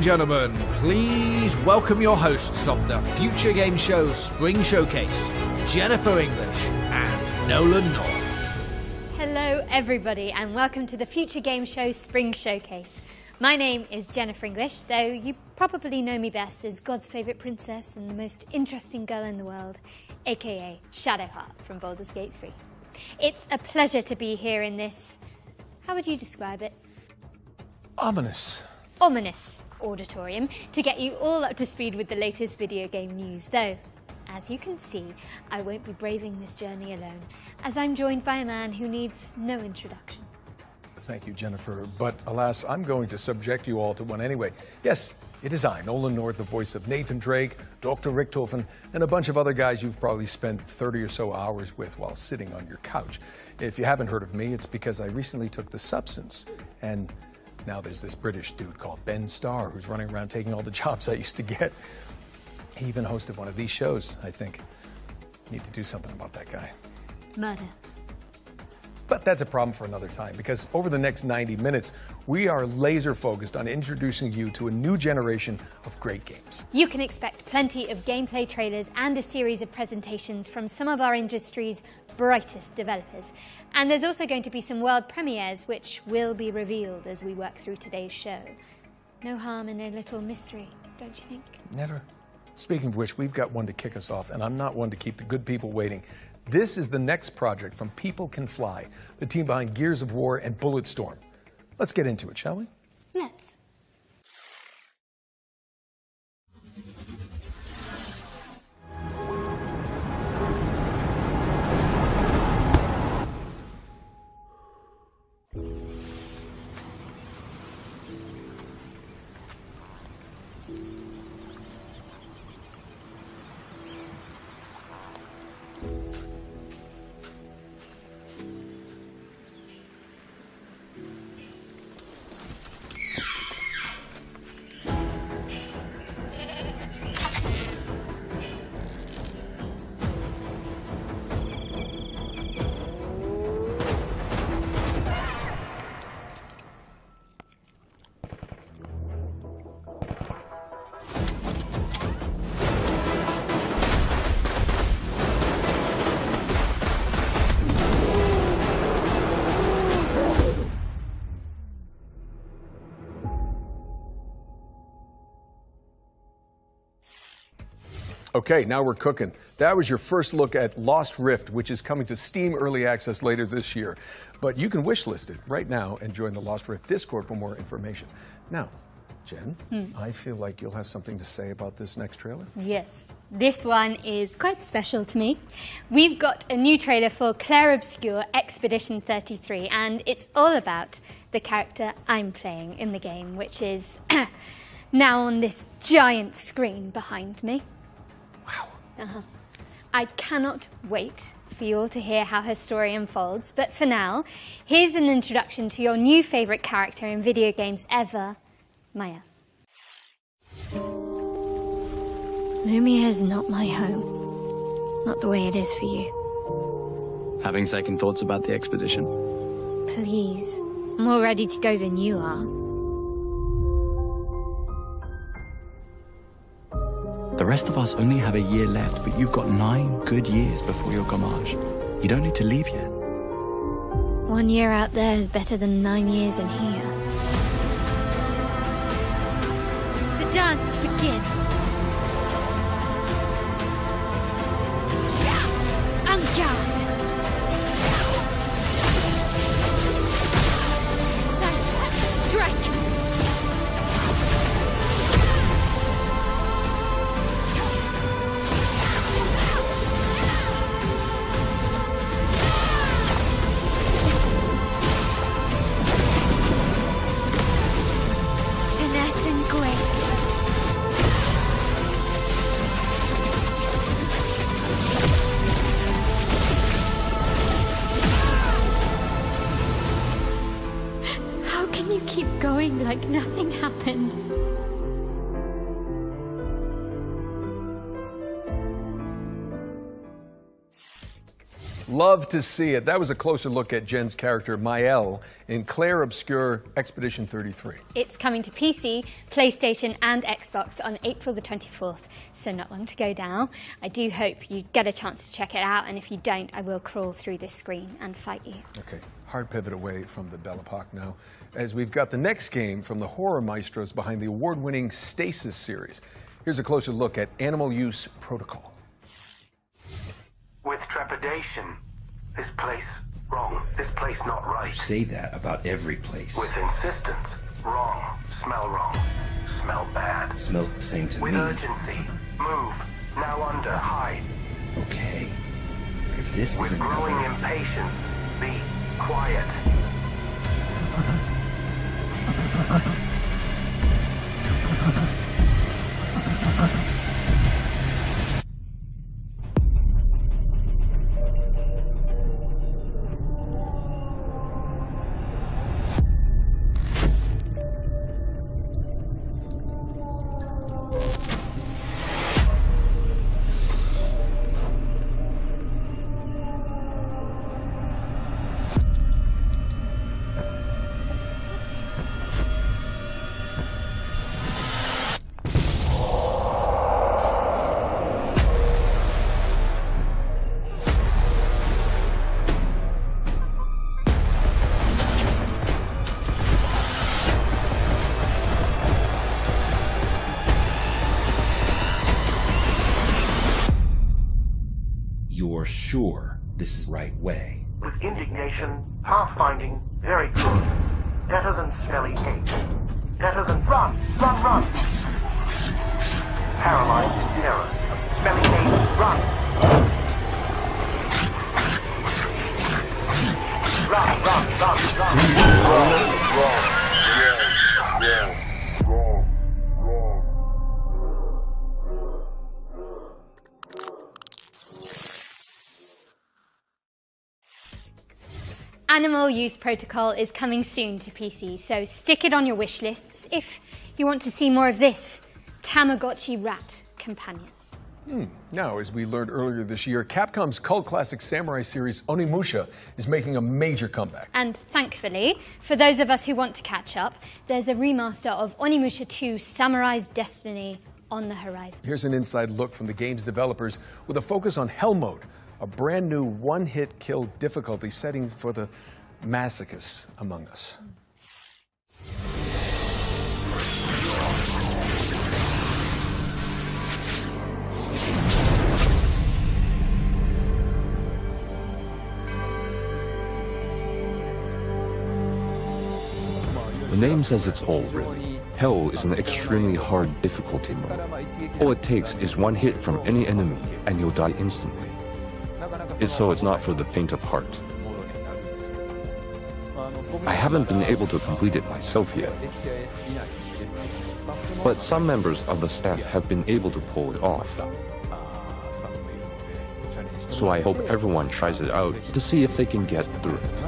gentlemen, please welcome your hosts of the Future Game Show Spring Showcase, Jennifer English and Nolan North. Hello everybody and welcome to the Future Game Show Spring Showcase. My name is Jennifer English, though you probably know me best as God's favourite princess and the most interesting girl in the world, aka Shadowheart from Baldur's Gate 3. It's a pleasure to be here in this, how would you describe it? Ominous auditorium to get you all up to speed with the latest video game news, though, as you can see, I won't be braving this journey alone, as I'm joined by a man who needs no introduction. Thank you, Jennifer, but alas, I'm going to subject you all to one anyway. Yes, it is I, Nolan North, the voice of Nathan Drake, Dr. Richtofen, and a bunch of other guys you've probably spent 30 or so hours with while sitting on your couch. If you haven't heard of me, it's because I recently took the substance, and now there's this British dude called Ben Starr who's running around taking all the jobs I used to get. He even hosted one of these shows, I think. Need to do something about that guy. Murder. But that's a problem for another time, because over the next 90 minutes, we are laser focused on introducing you to a new generation of great games. You can expect plenty of gameplay trailers and a series of presentations from some of our industry's brightest developers. And there's also going to be some world premieres which will be revealed as we work through today's show. No harm in a little mystery, don't you think? Never. Speaking of which, we've got one to kick us off, and I'm not one to keep the good people waiting. This is the next project from People Can Fly, the team behind Gears of War and Bulletstorm. Let's get into it, shall we? Let's. Okay, now we're cooking. That was your first look at Lost Rift, which is coming to Steam Early Access later this year. But you can wishlist it right now and join the Lost Rift Discord for more information. Now, Jen, I feel like you'll have something to say about this next trailer. Yes, this one is quite special to me. We've got a new trailer for Claire Obscure Expedition 33, and it's all about the character I'm playing in the game, which is now on this giant screen behind me. Wow. I cannot wait for you all to hear how her story unfolds, but for now, here's an introduction to your new favourite character in video games ever, Maya. Lumia is not my home. Not the way it is for you. Having second thoughts about the expedition? Please. I'm more ready to go than you are. The rest of us only have a year left, but you've got 9 good years before your gommage. You don't need to leave yet. 1 year out there is better than 9 years in here. The dance begins. En garde. Precise strike. Like nothing happened. Love to see it. That was a closer look at Jen's character, Maëlle, in Claire Obscure Expedition 33. It's coming to PC, PlayStation and Xbox on April the 24th, so not long to go now. I do hope you get a chance to check it out, and if you don't, I will crawl through this screen and fight you. Okay, hard pivot away from the Belle Epoque now, as we've got the next game from the horror maestros behind the award-winning Stasis series. Here's a closer look at Animal Use Protocol. With trepidation. This place wrong. This place not right. You say that about every place. With insistence. Wrong. Smell wrong. Smell bad. Smells the same to With me. urgency. Move. Now under. Hide. Okay. If this With isn't growing impatience. Be quiet. You're sure this is the right way? With indignation. Pathfinding. Very good. Better than smelly hate. Better than run. Run, run. Paralyzed in terror. Smelly hate. Run. Run, run, run, run. Animal Use Protocol is coming soon to PC, so stick it on your wish lists if you want to see more of this Tamagotchi rat companion. Now, as we learned earlier this year, Capcom's cult classic samurai series Onimusha is making a major comeback. And thankfully, for those of us who want to catch up, there's a remaster of Onimusha 2 Samurai's Destiny on the horizon. Here's an inside look from the game's developers with a focus on Hell Mode, a brand new one-hit kill difficulty setting for the masochists among us. The name says it's all, really. Hell is an extremely hard difficulty mode. All it takes is one hit from any enemy, and you'll die instantly. It's not for the faint of heart. I haven't been able to complete it myself yet. But some members of the staff have been able to pull it off. So I hope everyone tries it out to see if they can get through it.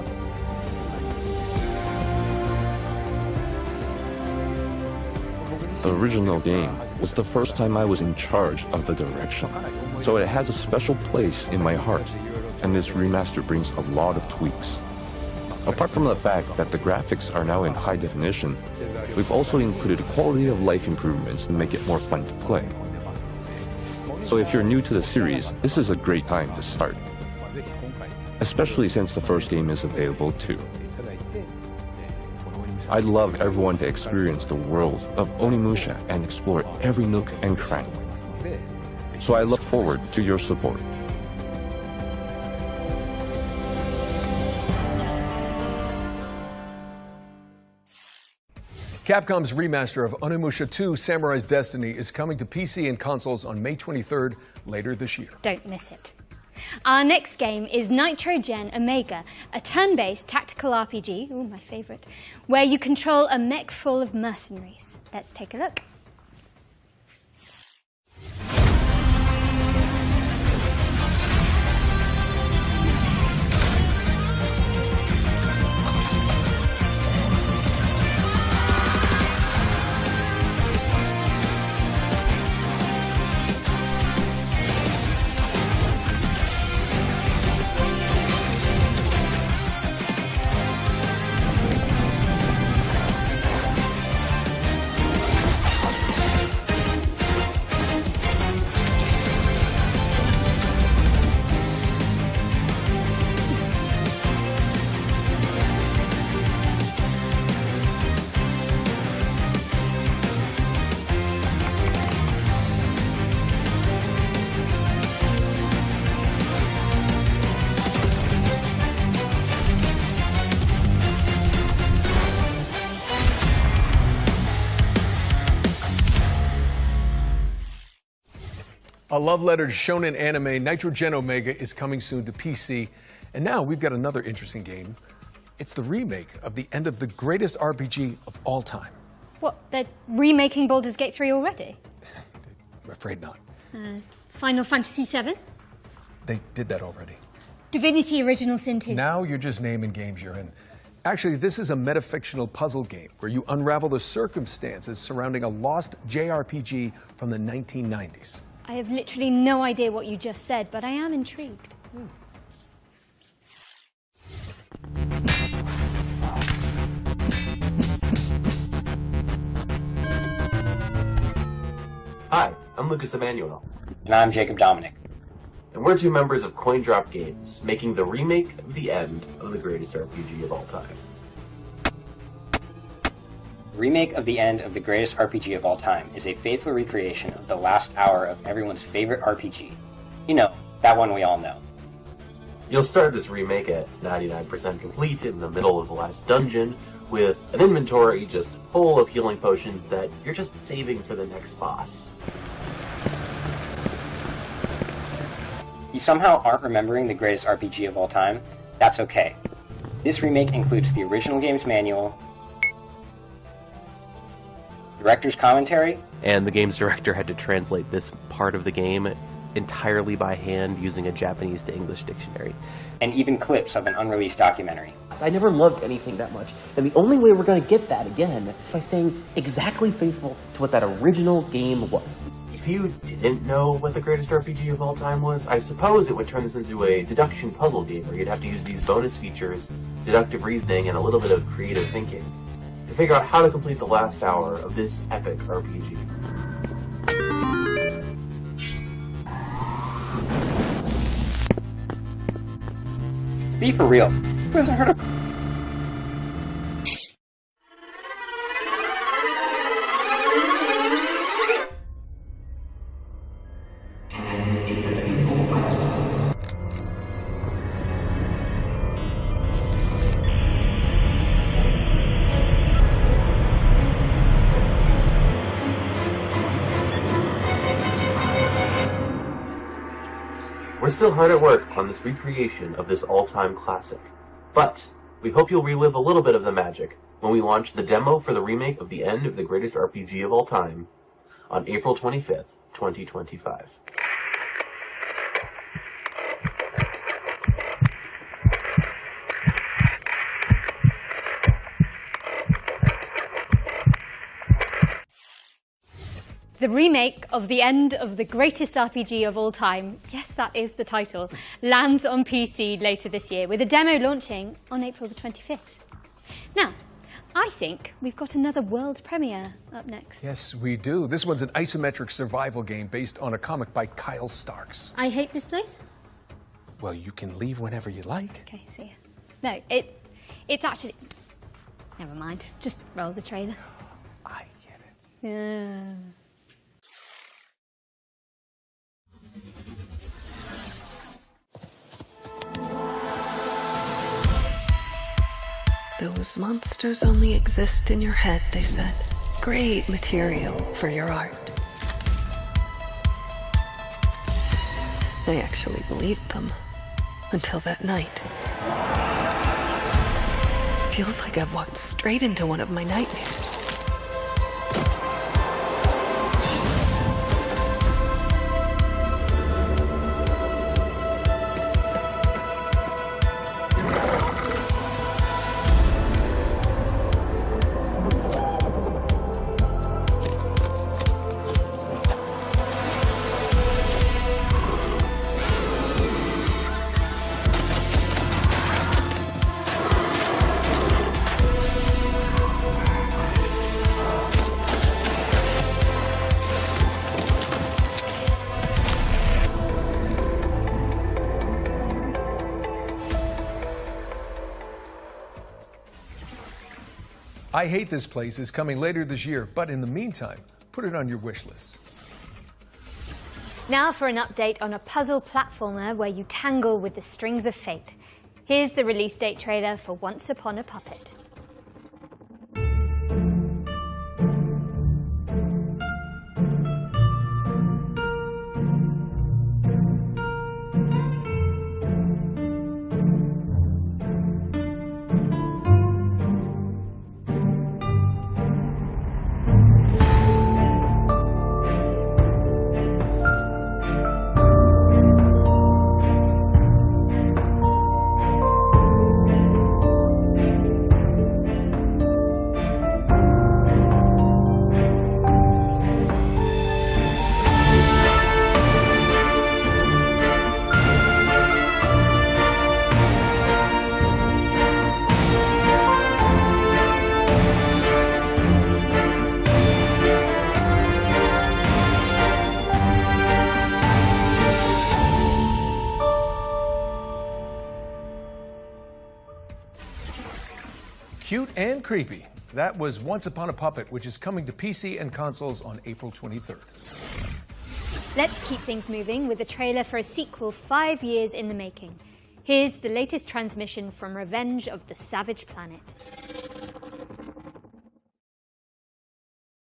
The original game was the first time I was in charge of the direction, so it has a special place in my heart, and this remaster brings a lot of tweaks. Apart from the fact that the graphics are now in high definition, we've also included quality of life improvements to make it more fun to play. So if you're new to the series, this is a great time to start, especially since the first game is available too. I'd love everyone to experience the world of Onimusha and explore every nook and cranny. So I look forward to your support. Capcom's remaster of Onimusha 2 Samurai's Destiny is coming to PC and consoles on May 23rd, later this year. Don't miss it. Our next game is Nitrogen Omega, a turn-based tactical RPG, ooh, my favourite, where you control a mech full of mercenaries. Let's take a look. A love letter to shonen anime, Nitrogen Omega, is coming soon to PC. And now we've got another interesting game. It's the remake of the end of the greatest RPG of all time. What, they're remaking Baldur's Gate 3 already? I'm afraid not. Final Fantasy 7? They did that already. Divinity Original Sin 2? Now you're just naming games you're in. Actually, this is a metafictional puzzle game where you unravel the circumstances surrounding a lost JRPG from the 1990s. I have literally no idea what you just said, but I am intrigued. Hi, I'm Lucas Emanuel. And I'm Jacob Dominic. And we're two members of CoinDrop Games, making the remake of the end of the greatest RPG of all time. The remake of the end of the greatest RPG of all time is a faithful recreation of the last hour of everyone's favorite RPG. You know, that one we all know. You'll start this remake at 99% complete in the middle of the last dungeon, with an inventory just full of healing potions that you're just saving for the next boss. You somehow aren't remembering the greatest RPG of all time? That's okay. This remake includes the original game's manual, director's commentary, and the game's director had to translate this part of the game entirely by hand using a Japanese to English dictionary. and even clips of an unreleased documentary. I never loved anything that much, and the only way we're going to get that again is by staying exactly faithful to what that original game was. If you didn't know what the greatest RPG of all time was, I suppose it would turn this into a deduction puzzle game where you'd have to use these bonus features, deductive reasoning, and a little bit of creative thinking to figure out how to complete the last hour of this epic RPG. Be for real. Who hasn't heard of... We're still hard at work on this recreation of this all-time classic, but we hope you'll relive a little bit of the magic when we launch the demo for the remake of the end of the greatest RPG of all time on April 25th, 2025. The remake of the end of the greatest RPG of all time, yes, that is the title, lands on PC later this year, with a demo launching on April the 25th. Now, I think we've got another world premiere up next. Yes, we do. This one's an isometric survival game based on a comic by Kyle Starks. I hate this place? Well, you can leave whenever you like. Okay, see ya. No, it's actually... Never mind, just roll the trailer. I get it. Yeah. Those monsters only exist in your head, they said. Great material for your art. I actually believed them. Until that night. Feels like I've walked straight into one of my nightmares. I Hate This Place is coming later this year, but in the meantime, put it on your wish list. Now for an update on a puzzle platformer where you tangle with the strings of fate. Here's the release date trailer for Once Upon a Puppet. Cute and creepy. That was Once Upon a Puppet, which is coming to PC and consoles on April 23rd. Let's keep things moving with a trailer for a sequel 5 years in the making. Here's the latest transmission from Revenge of the Savage Planet.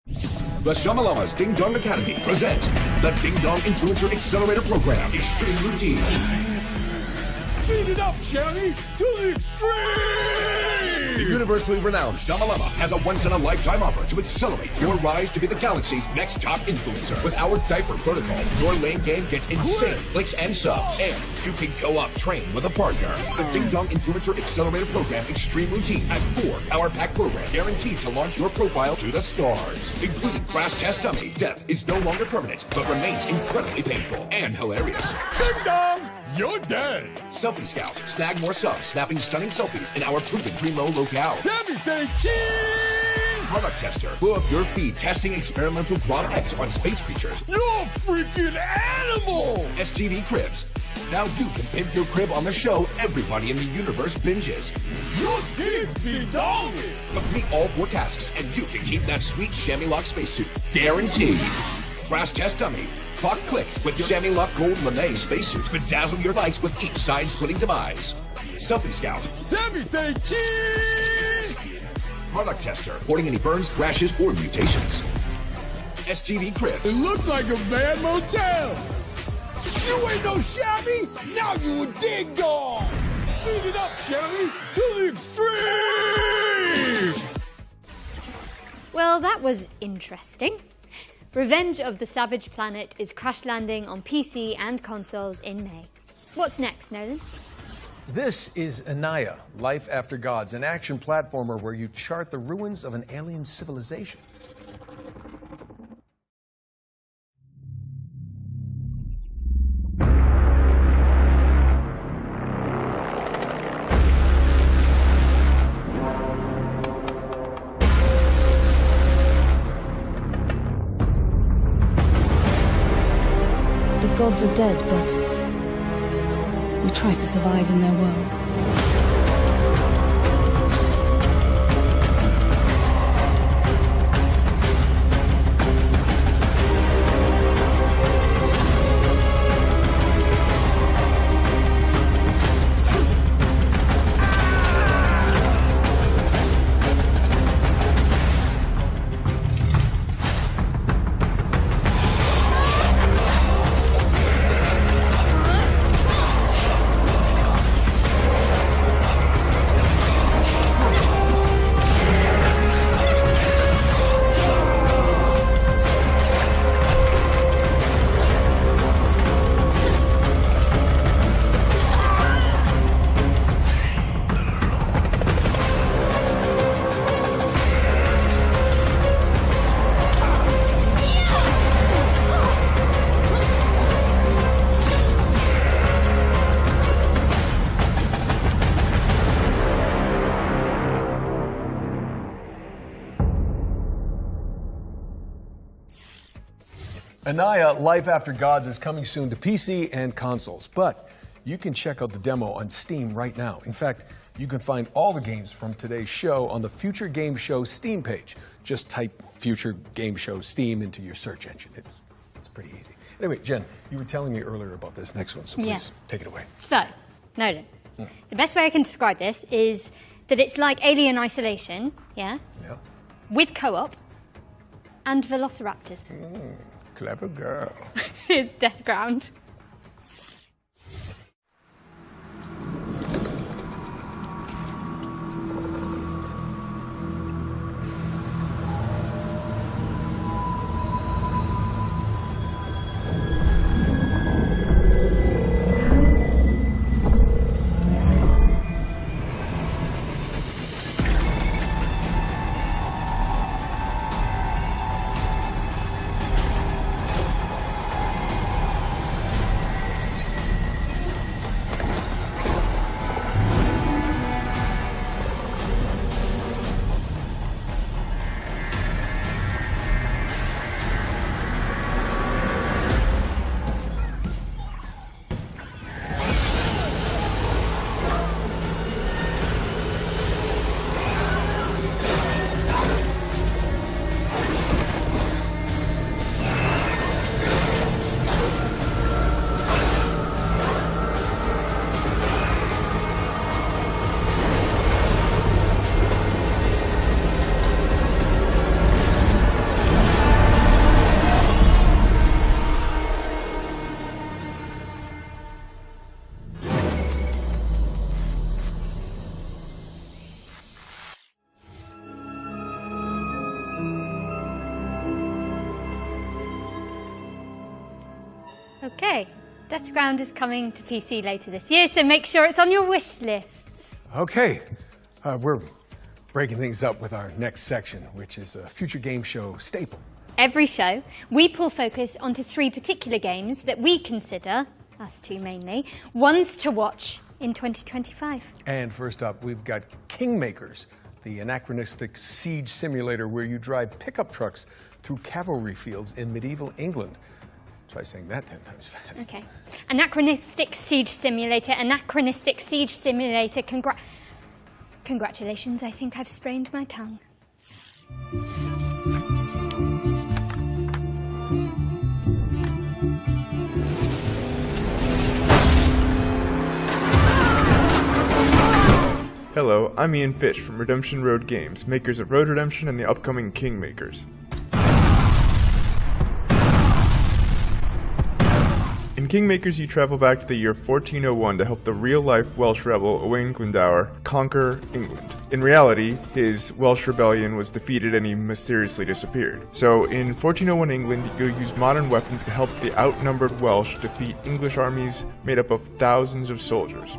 The Shamalama's Ding Dong Academy presents the Ding Dong Influencer Accelerator Program, Extreme Routine. Speed it up, Shelly, to the extreme! The universally renowned Shamalama has a once-in-a-lifetime offer to accelerate your rise to be the galaxy's next top influencer. With our diaper protocol, your lane game gets insane clicks and subs, and you can co-op train with a partner. The Ding Dong Influencer Accelerator Program Extreme Routine has 4 power-packed programs guaranteed to launch your profile to the stars, including Crash Test Dummy. Death is no longer permanent, but remains incredibly painful and hilarious. Ding Dong! You're dead! Selfie Scout. Snag more subs, snapping stunning selfies in our proven primo locale. Sammy say cheese! Product Tester. Blow up your feed testing experimental products on space creatures. You're a freaking animal! STV Cribs. Now you can pimp your crib on the show everybody in the universe binges. You're ding-dong! Complete all 4 tasks and you can keep that sweet chamois lock spacesuit. Guaranteed. Crash Test Dummy. Clock clicks with your chamois lock gold lame spacesuit. Bedazzle your likes with each side-splitting demise. Selfie Scout. Sammy say cheese! Product Tester. Reporting any burns, crashes, or mutations. STV Cribs. It looks like a bad motel! You ain't no shabby! Now you a ding dong! Speed it up, Shelly, to the extreme! Well, that was interesting. Revenge of the Savage Planet is crash landing on PC and consoles in May. What's next, Nolan? This is Anaya, Life After Gods, an action platformer where you chart the ruins of an alien civilization. The gods are dead, but we try to survive in their world. Anaya, Life After Gods is coming soon to PC and consoles, but you can check out the demo on Steam right now. In fact, you can find all the games from today's show on the Future Game Show Steam page. Just type Future Game Show Steam into your search engine. It's pretty easy. Anyway, Jen, you were telling me earlier about this next one, so please take it away. So, Nolan, the best way I can describe this is that it's like Alien Isolation, with co-op and velociraptors. Clever girl. It's Death Ground. Okay, Deathground is coming to PC later this year, so make sure it's on your wish lists. Okay, we're breaking things up with our next section, which is a future game show staple. Every show, we pull focus onto 3 particular games that we consider, us two mainly, ones to watch in 2025. And first up, we've got Kingmakers, the anachronistic siege simulator where you drive pickup trucks through cavalry fields in medieval England. Try saying that 10 times fast. Okay. Anachronistic siege simulator, congratulations, I think I've sprained my tongue. Hello, I'm Ian Fitch from Redemption Road Games, makers of Road Redemption and the upcoming Kingmakers. In Kingmakers, you travel back to the year 1401 to help the real-life Welsh rebel Owain Glendower conquer England. In reality, his Welsh rebellion was defeated and he mysteriously disappeared. So in 1401 England, you'll use modern weapons to help the outnumbered Welsh defeat English armies made up of thousands of soldiers.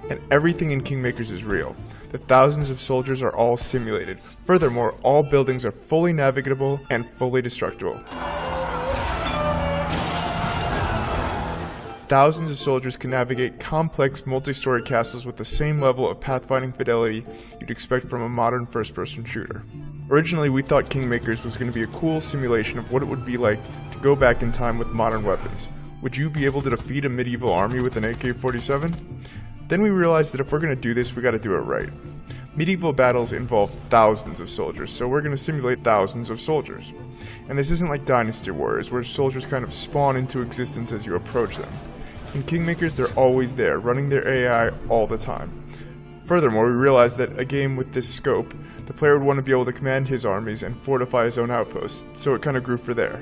And everything in Kingmakers is real. The thousands of soldiers are all simulated. Furthermore, all buildings are fully navigable and fully destructible. Thousands of soldiers can navigate complex multi-story castles with the same level of pathfinding fidelity you'd expect from a modern first-person shooter. Originally, we thought Kingmakers was going to be a cool simulation of what it would be like to go back in time with modern weapons. Would you be able to defeat a medieval army with an AK-47? Then we realized that if we're going to do this, we got to do it right. Medieval battles involve thousands of soldiers, so we're going to simulate thousands of soldiers. And this isn't like Dynasty Warriors, where soldiers kind of spawn into existence as you approach them. In Kingmakers, they're always there, running their AI all the time. Furthermore, we realized that a game with this scope, the player would want to be able to command his armies and fortify his own outposts, so it kind of grew for there.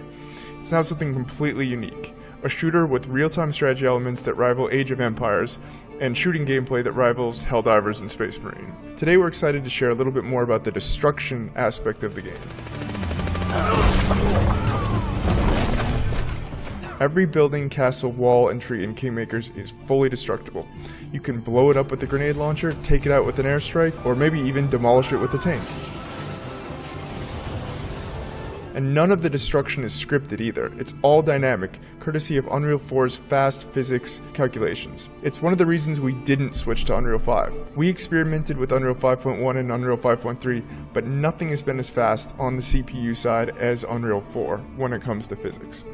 It's now something completely unique. A shooter with real-time strategy elements that rival Age of Empires, and shooting gameplay that rivals Helldivers and Space Marine. Today we're excited to share a little bit more about the destruction aspect of the game. Every building, castle, wall, and tree in Kingmakers is fully destructible. You can blow it up with a grenade launcher, take it out with an airstrike, or maybe even demolish it with a tank. And none of the destruction is scripted either. It's all dynamic, courtesy of Unreal 4's fast physics calculations. It's one of the reasons we didn't switch to Unreal 5. We experimented with Unreal 5.1 and Unreal 5.3, but nothing has been as fast on the CPU side as Unreal 4 when it comes to physics.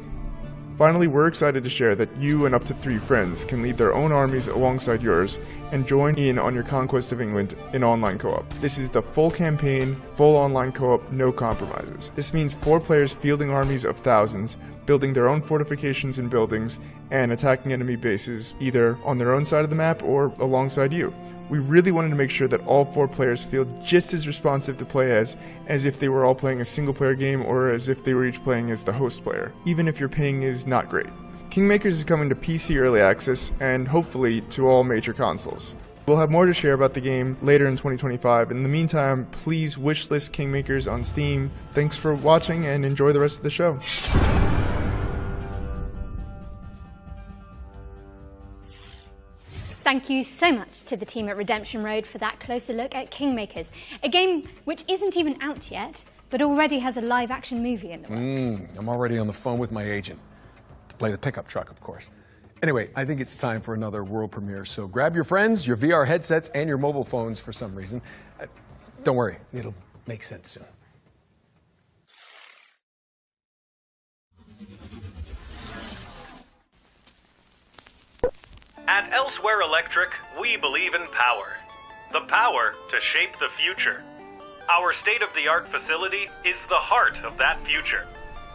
Finally, we're excited to share that you and up to 3 friends can lead their own armies alongside yours and join in on your conquest of England in online co-op. This is the full campaign, full online co-op, no compromises. This means 4 players fielding armies of thousands, building their own fortifications and buildings, and attacking enemy bases either on their own side of the map or alongside you. We really wanted to make sure that all 4 players feel just as responsive to play as if they were all playing a single player game or as if they were each playing as the host player, even if your ping is not great. Kingmakers is coming to PC Early Access and hopefully to all major consoles. We'll have more to share about the game later in 2025. In the meantime, please wishlist Kingmakers on Steam. Thanks for watching and enjoy the rest of the show. Thank you so much to the team at Redemption Road for that closer look at Kingmakers, a game which isn't even out yet, but already has a live-action movie in the works. I'm already on the phone with my agent, to play the pickup truck, of course. Anyway, I think it's time for another world premiere, so grab your friends, your VR headsets, and your mobile phones for some reason. Don't worry, it'll make sense soon. At Elsewhere Electric, we believe in power. The power to shape the future. Our state-of-the-art facility is the heart of that future,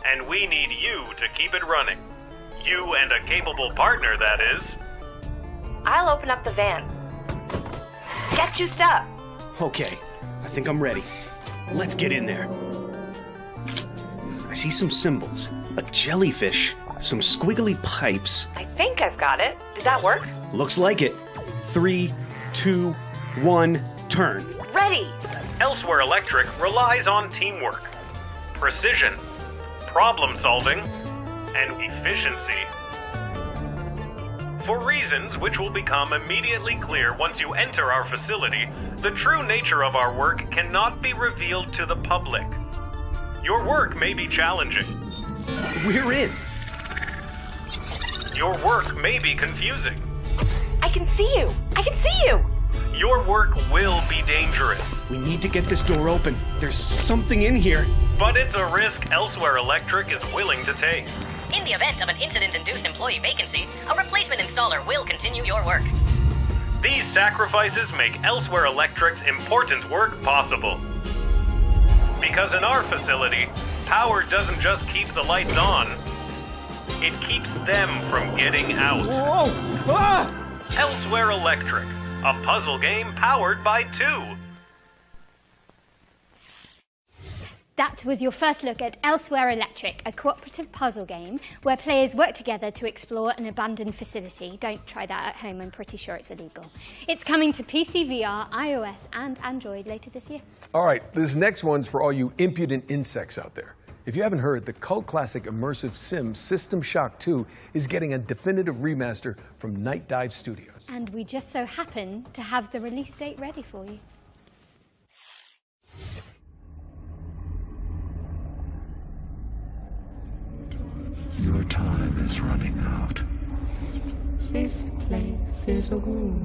and we need you to keep it running. You and a capable partner, that is. I'll open up the van. Get juiced up. Okay, I think I'm ready. Let's get in there. I see some symbols, a jellyfish, some squiggly pipes. I think I've got it. Did that work? Looks like it. 3, 2, 1, turn. Ready! Elsewhere Electric relies on teamwork, precision, problem solving, and efficiency. For reasons which will become immediately clear once you enter our facility, the true nature of our work cannot be revealed to the public. Your work may be challenging. We're in. Your work may be confusing. I can see you! I can see you! Your work will be dangerous. We need to get this door open. There's something in here. But it's a risk Elsewhere Electric is willing to take. In the event of an incident-induced employee vacancy, a replacement installer will continue your work. These sacrifices make Elsewhere Electric's important work possible. Because in our facility, power doesn't just keep the lights on, it keeps them from getting out. Whoa! Ah! Elsewhere Electric, a puzzle game powered by 2. That was your first look at Elsewhere Electric, a cooperative puzzle game where players work together to explore an abandoned facility. Don't try that at home, I'm pretty sure it's illegal. It's coming to PC, VR, iOS and Android later this year. All right, this next one's for all you impudent insects out there. If you haven't heard, the cult classic immersive sim System Shock 2 is getting a definitive remaster from Night Dive Studios. And we just so happen to have the release date ready for you. Your time is running out. This place is a womb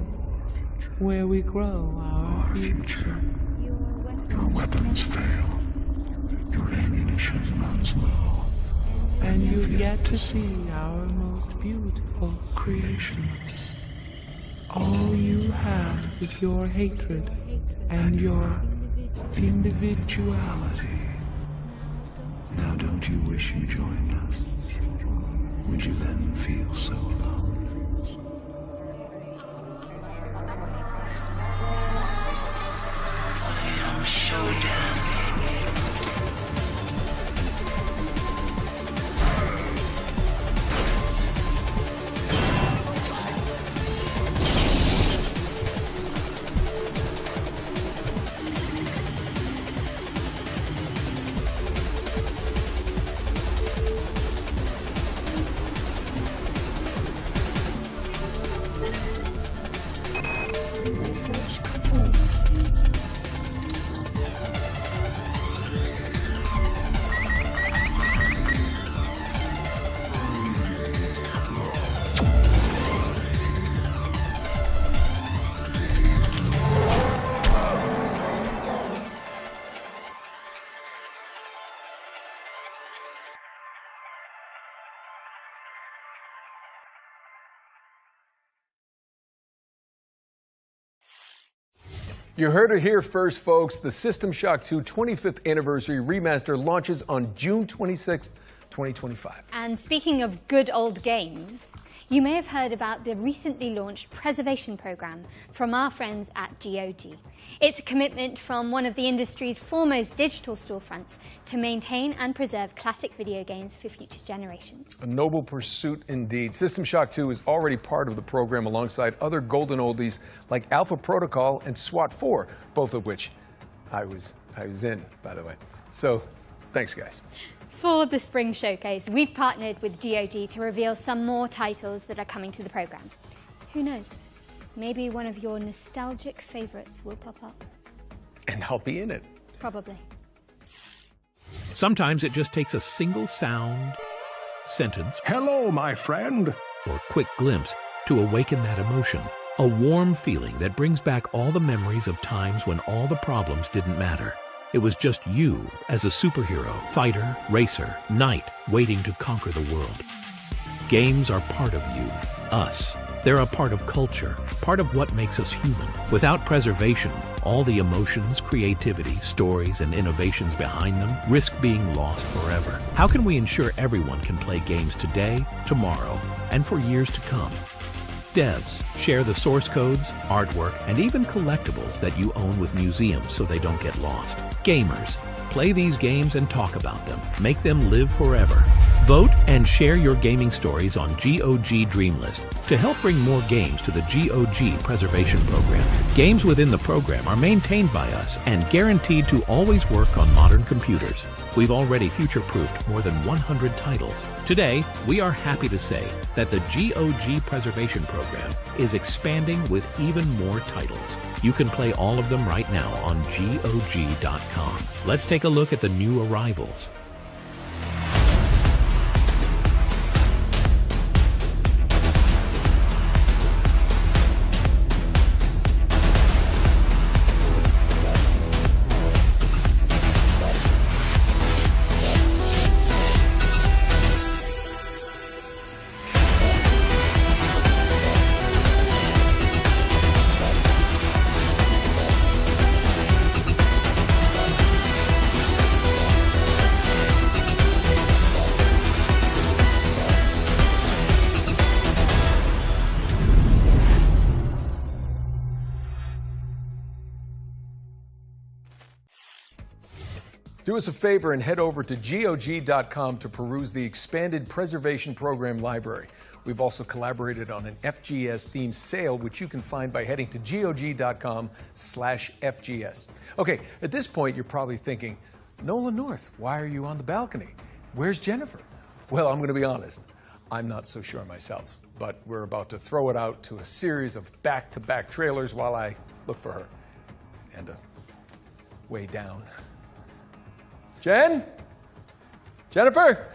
where we grow our future. Your weapons fail. Your ammunition runs low. And you've yet to see our most beautiful creation. All you have is your hatred and your individuality. Now don't you wish you joined us? Would you then feel so alone? I am Showdown. You heard it here first, folks. The System Shock 2 25th Anniversary Remaster launches on June 26th, 2025. And speaking of good old games, you may have heard about the recently launched preservation program from our friends at GOG. It's a commitment from one of the industry's foremost digital storefronts to maintain and preserve classic video games for future generations. A noble pursuit indeed. System Shock 2 is already part of the program alongside other golden oldies like Alpha Protocol and SWAT 4, both of which I was in, by the way. So, thanks, guys. For the Spring Showcase, we've partnered with GOG to reveal some more titles that are coming to the program. Who knows? Maybe one of your nostalgic favorites will pop up. And I'll be in it. Probably. Sometimes it just takes a single sound, sentence, hello, my friend, or quick glimpse to awaken that emotion. A warm feeling that brings back all the memories of times when all the problems didn't matter. It was just you as a superhero, fighter, racer, knight, waiting to conquer the world. Games are part of you, us. They're a part of culture, part of what makes us human. Without preservation, all the emotions, creativity, stories, and innovations behind them risk being lost forever. How can we ensure everyone can play games today, tomorrow, and for years to come? Devs, share the source codes, artwork, and even collectibles that you own with museums so they don't get lost. Gamers, play these games and talk about them. Make them live forever. Vote and share your gaming stories on GOG Dreamlist to help bring more games to the GOG Preservation Program. Games within the program are maintained by us and guaranteed to always work on modern computers. We've already future-proofed more than 100 titles. Today, we are happy to say that the GOG Preservation Program is expanding with even more titles. You can play all of them right now on GOG.com. Let's take a look at the new arrivals. Do us a favor and head over to GOG.com to peruse the expanded Preservation Program library. We've also collaborated on an FGS-themed sale, which you can find by heading to GOG.com/FGS. Okay, at this point, you're probably thinking, Nolan North, why are you on the balcony? Where's Jennifer? Well, I'm going to be honest. I'm not so sure myself, but we're about to throw it out to a series of back-to-back trailers while I look for her. And way down. Jen? Jennifer?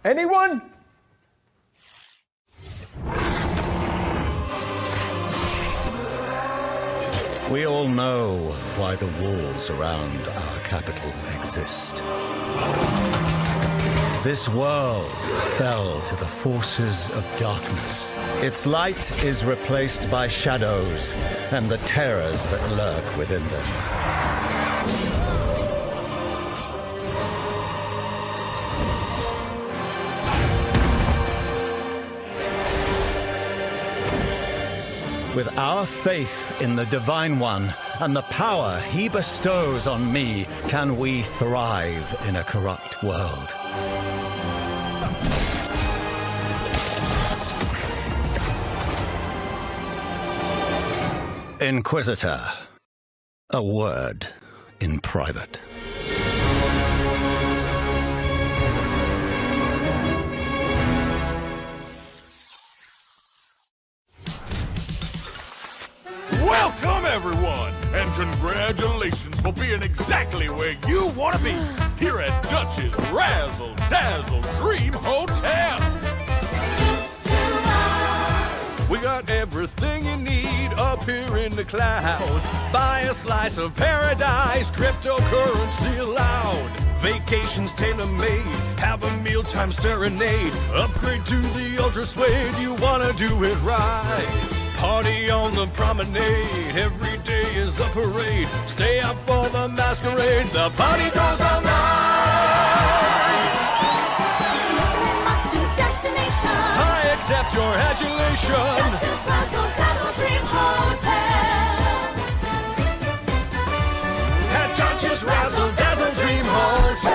Anyone? We all know why the walls around our capital exist. This world fell to the forces of darkness. Its light is replaced by shadows and the terrors that lurk within them. With our faith in the Divine One and the power He bestows on me, can we thrive in a corrupt world. Inquisitor, a word in private. Welcome, everyone, and congratulations for being exactly where you want to be, here at Dutch's Razzle Dazzle Dream Hotel. We got everything you need up here in the clouds. Buy a slice of paradise, cryptocurrency allowed. Vacations tailor-made, have a mealtime serenade. Upgrade to the Ultra Suede, you wanna do it right. Party on the promenade, every day is a parade. Stay up for the masquerade, the party goes all night. Must-do destination. I accept your adulation. Dutch's Razzle Dazzle Dream Hotel. At Dutch's Razzle Dazzle Dream Hotel.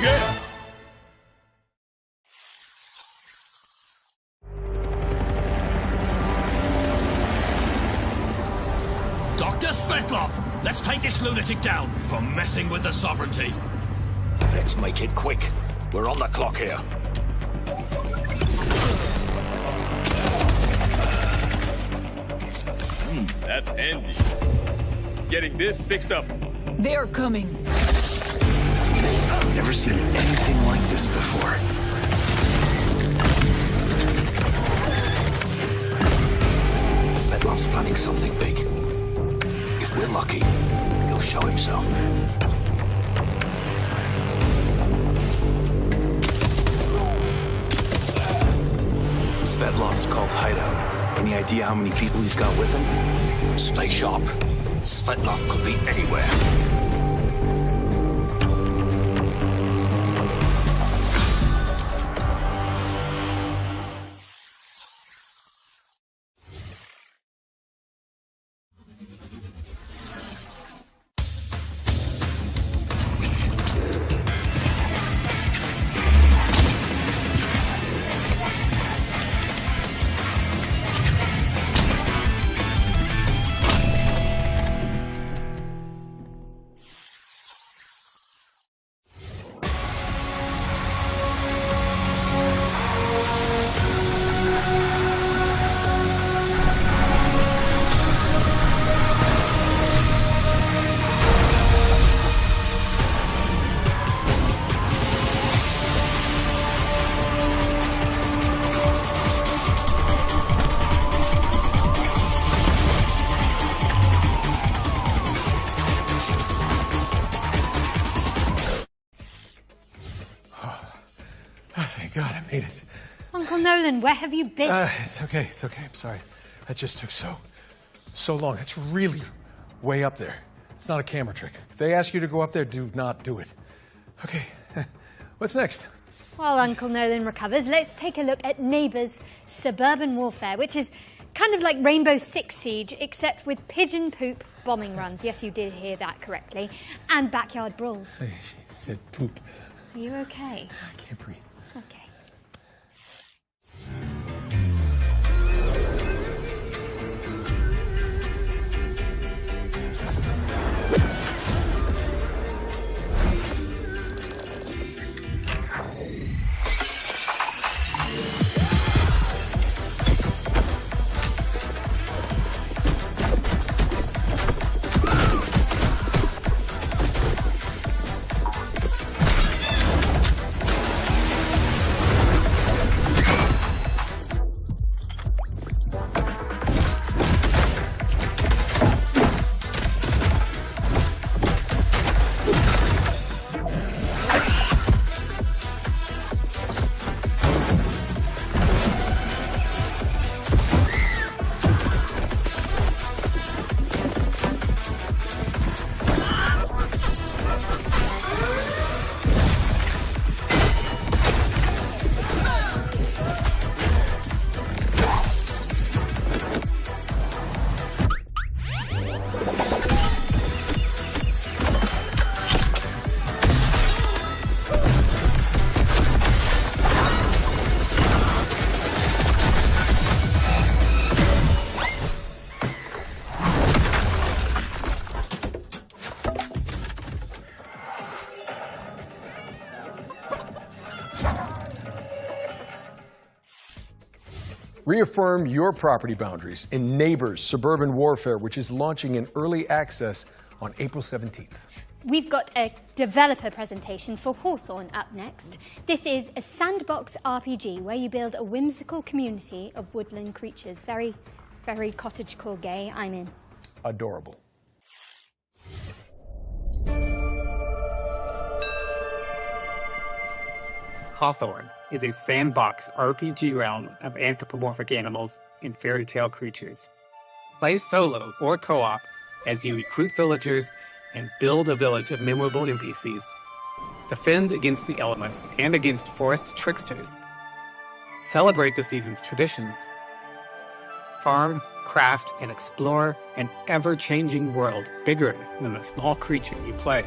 Yeah. Dr. Svetlov, let's take this lunatic down for messing with the sovereignty. Let's make it quick. We're on the clock here. That's handy. Getting this fixed up. They are coming. I've never seen anything like this before. Svetlov's planning something big. If we're lucky, he'll show himself. Svetlov's called hideout. Any idea how many people he's got with him? Stay sharp. Svetlov could be anywhere. Oh, thank God I made it. Uncle Nolan, where have you been? It's okay. I'm sorry. That just took so long. It's really way up there. It's not a camera trick. If they ask you to go up there, do not do it. Okay, what's next? While Uncle Nolan recovers, let's take a look at Neighbours Suburban Warfare, which is kind of like Rainbow Six Siege, except with pigeon poop bombing runs. Yes, you did hear that correctly. And backyard brawls. She said poop. Are you okay? I can't breathe. Okay. Reaffirm your property boundaries in Neighbours Suburban Warfare, which is launching in early access on April 17th. We've got a developer presentation for Hawthorne up next. This is a sandbox RPG where you build a whimsical community of woodland creatures. Very, very cottagecore gay. I'm in. Adorable. Hawthorne is a sandbox RPG realm of anthropomorphic animals and fairy tale creatures. Play solo or co-op as you recruit villagers and build a village of memorable NPCs. Defend against the elements and against forest tricksters. Celebrate the season's traditions. Farm, craft, and explore an ever-changing world bigger than the small creature you play.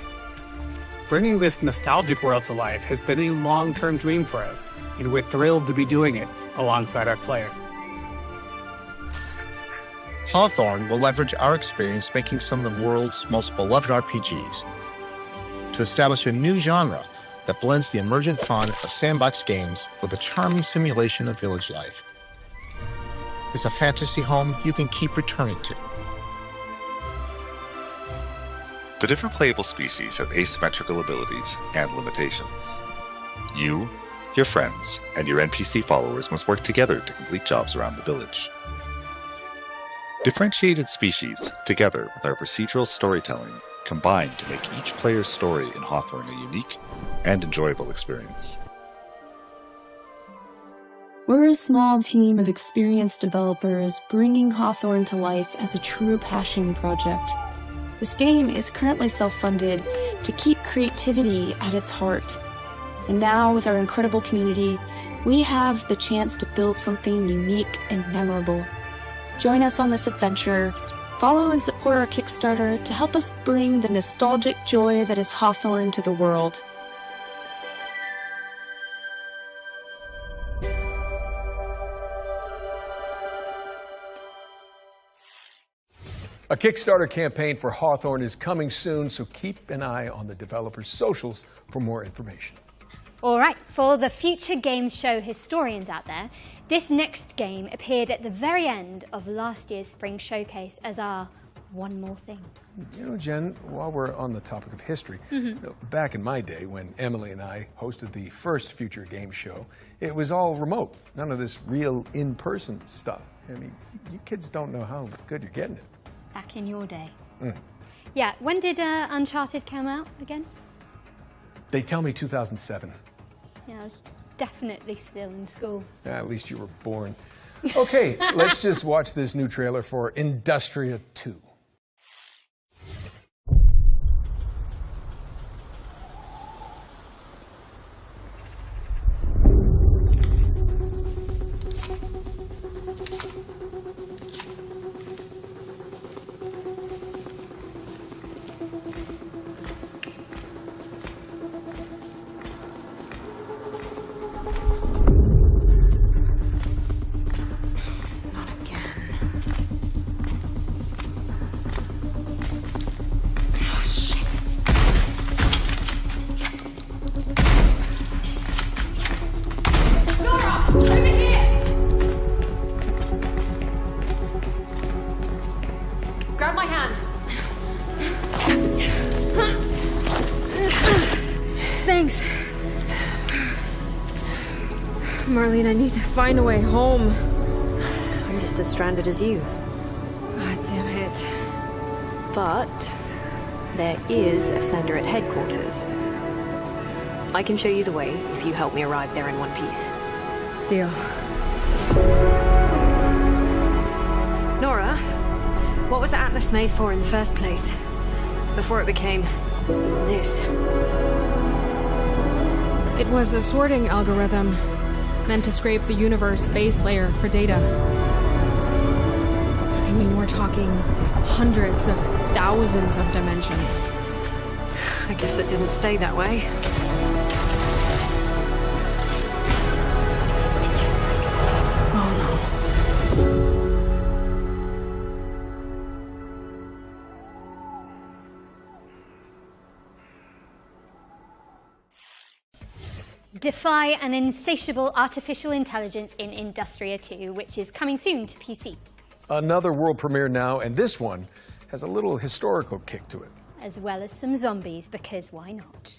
Bringing this nostalgic world to life has been a long-term dream for us, and we're thrilled to be doing it alongside our players. Hawthorne will leverage our experience making some of the world's most beloved RPGs to establish a new genre that blends the emergent fun of sandbox games with a charming simulation of village life. It's a fantasy home you can keep returning to. The different playable species have asymmetrical abilities and limitations. You, your friends, and your NPC followers must work together to complete jobs around the village. Differentiated species, together with our procedural storytelling, combine to make each player's story in Hawthorne a unique and enjoyable experience. We're a small team of experienced developers bringing Hawthorne to life as a true passion project. This game is currently self-funded to keep creativity at its heart. And now, with our incredible community, we have the chance to build something unique and memorable. Join us on this adventure. Follow and support our Kickstarter to help us bring the nostalgic joy that is Hawthorne to the world. A Kickstarter campaign for Hawthorne is coming soon, so keep an eye on the developers' socials for more information. All right, for the future games show historians out there, this next game appeared at the very end of last year's Spring Showcase as our one more thing. You know, Jen, while we're on the topic of history, back in my day when Emily and I hosted the first Future Games show, it was all remote. None of this real in-person stuff. I mean, you kids don't know how good you're getting it. Back in your day. Yeah, when did Uncharted come out again? They tell me 2007. Yeah, I was definitely still in school. At least you were born. Okay, let's just watch this new trailer for Industria 2. Grab my hand. Thanks. Marlene, I need to find a way home. I'm just as stranded as you. God damn it. But there is a sender at headquarters. I can show you the way if you help me arrive there in one piece. Deal. Nora, what was Atlas made for in the first place? Before it became this? It was a sorting algorithm meant to scrape the universe base layer for data. I mean, we're talking hundreds of thousands of dimensions. I guess it didn't stay that way. Defy an insatiable artificial intelligence in Industria 2, which is coming soon to PC. Another world premiere now, and this one has a little historical kick to it. As well as some zombies, because why not?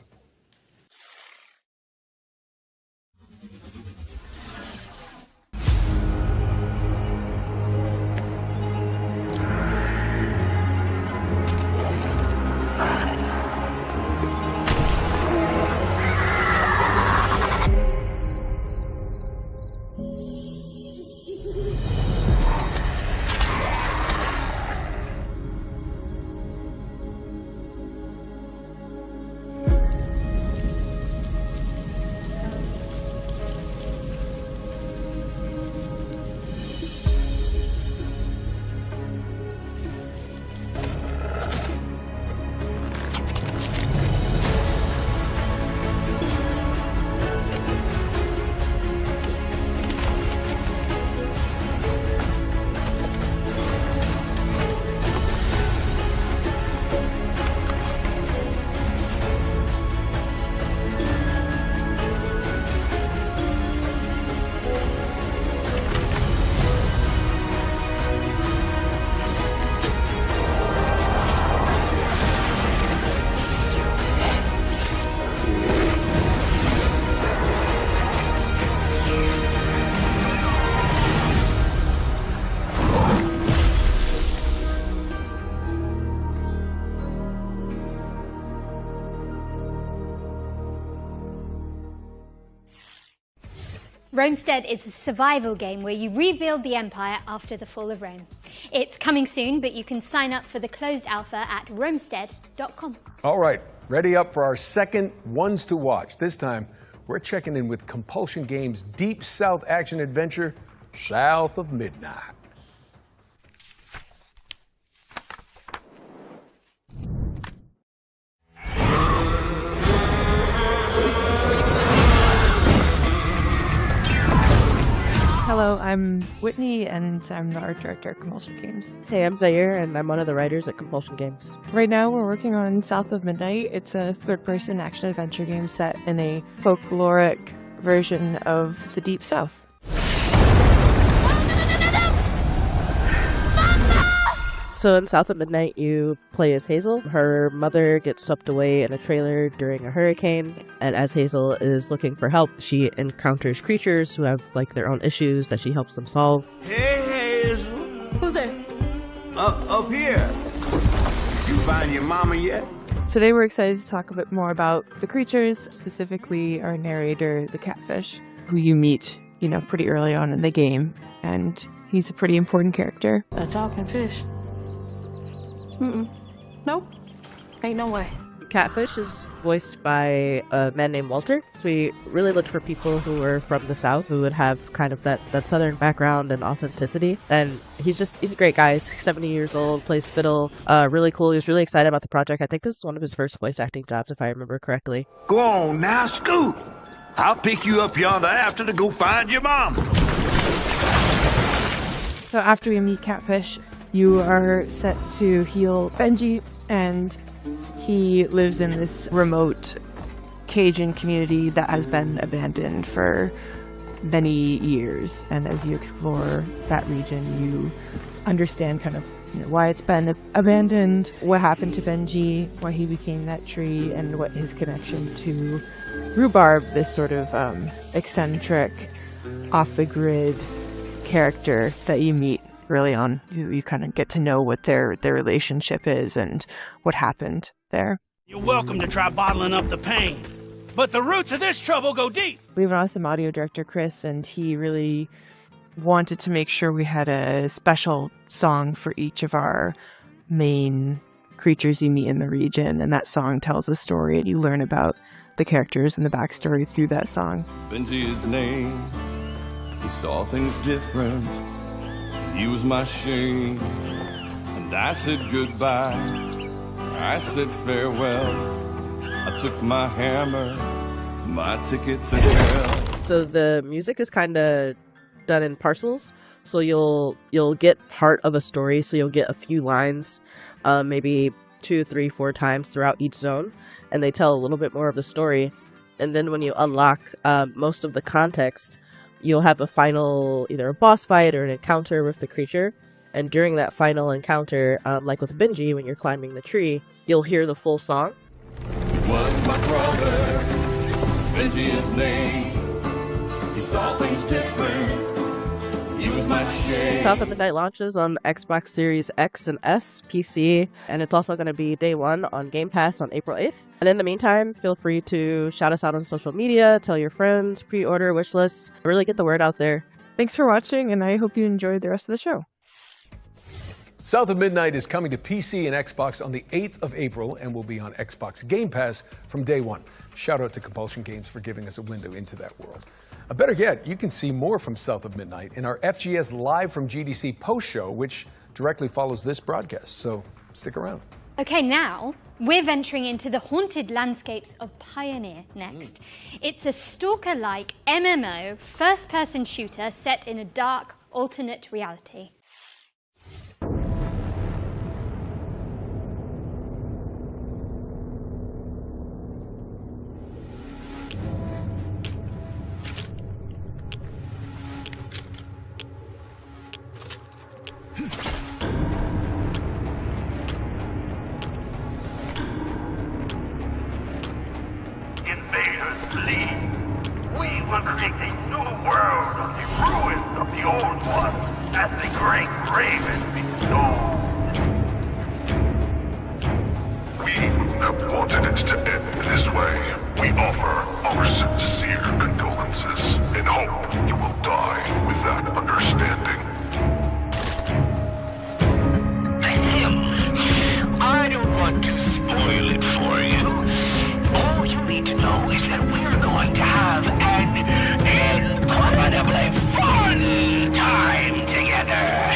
Romestead is a survival game where you rebuild the empire after the fall of Rome. It's coming soon, but you can sign up for the closed alpha at romestead.com. All right, ready up for our second Ones to Watch. This time, we're checking in with Compulsion Games' Deep South action adventure, South of Midnight. Hello, I'm Whitney, and I'm the art director at Compulsion Games. Hey, I'm Zaire, and I'm one of the writers at Compulsion Games. Right now, we're working on South of Midnight. It's a third-person action-adventure game set in a folkloric version of the Deep South. So in South of Midnight, you play as Hazel. Her mother gets swept away in a trailer during a hurricane, and as Hazel is looking for help, she encounters creatures who have like their own issues that she helps them solve. Hey, Hazel. Who's there? Up here. You find your mama yet? Today we're excited to talk a bit more about the creatures, specifically our narrator, the catfish, who you meet, pretty early on in the game, and he's a pretty important character. A talking fish? Nope. Ain't no way. Catfish is voiced by a man named Walter. So we really looked for people who were from the South, who would have kind of that Southern background and authenticity. And he's a great guy. He's 70 years old, plays fiddle, really cool. He was really excited about the project. I think this is one of his first voice acting jobs, if I remember correctly. Go on now, scoot. I'll pick you up yonder after to go find your mom. So after we meet Catfish, you are set to heal Benji, and he lives in this remote Cajun community that has been abandoned for many years. And as you explore that region, you understand kind of why it's been abandoned, what happened to Benji, why he became that tree, and what his connection to Rhubarb, this sort of eccentric, off-the-grid character that you meet early on. You kind of get to know what their relationship is and what happened there. You're welcome to try bottling up the pain, but the roots of this trouble go deep. We have an awesome audio director, Chris, and he really wanted to make sure we had a special song for each of our main creatures you meet in the region, and that song tells a story, and you learn about the characters and the backstory through that song. Benji, his name, he saw things different. He was my shame, and I said goodbye. I said farewell. I took my hammer, my ticket to hell. So the music is kind of done in parcels. So you'll get part of a story. So you'll get a few lines, maybe 2, 3, 4 times throughout each zone, and they tell a little bit more of the story. And then when you unlock most of the context, you'll have a final, either a boss fight or an encounter with the creature. And during that final encounter, like with Benji, when you're climbing the tree, you'll hear the full song. Was my brother, Benji his name. He saw things different. He was my shame. South of Midnight launches on Xbox Series X and S, PC, and it's also going to be day 1 on Game Pass on April 8th. And in the meantime, feel free to shout us out on social media, tell your friends, pre-order, wishlist, really get the word out there. Thanks for watching, and I hope you enjoyed the rest of the show. South of Midnight is coming to PC and Xbox on the 8th of April and will be on Xbox Game Pass from day 1. Shout out to Compulsion Games for giving us a window into that world. Better yet, you can see more from South of Midnight in our FGS Live from GDC post show, which directly follows this broadcast, so stick around. Okay, now we're venturing into the haunted landscapes of Pioneer next. It's a stalker-like MMO, first-person shooter set in a dark, alternate reality. Invaders flee. We will create a new world of the ruins of the old one, as the great raven bestowed. We have wanted it to end this way. We offer our sincere condolences and hope you will die with that understanding. I don't want to spoil it for you. All you need to know is that we're going to have an incredibly fun time together.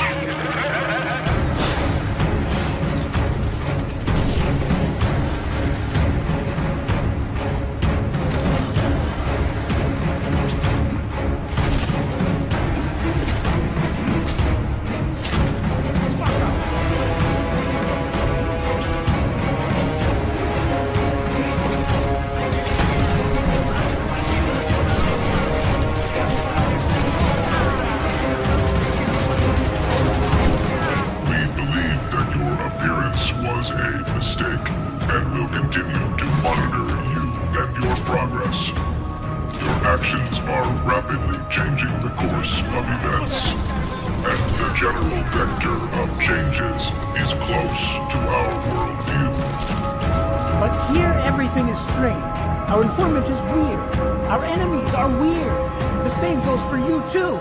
Was a mistake, and will continue to monitor you and your progress. Your actions are rapidly changing the course of events, and the general vector of changes is close to our worldview. But here everything is strange. Our informant is weird. Our enemies are weird. The same goes for you too.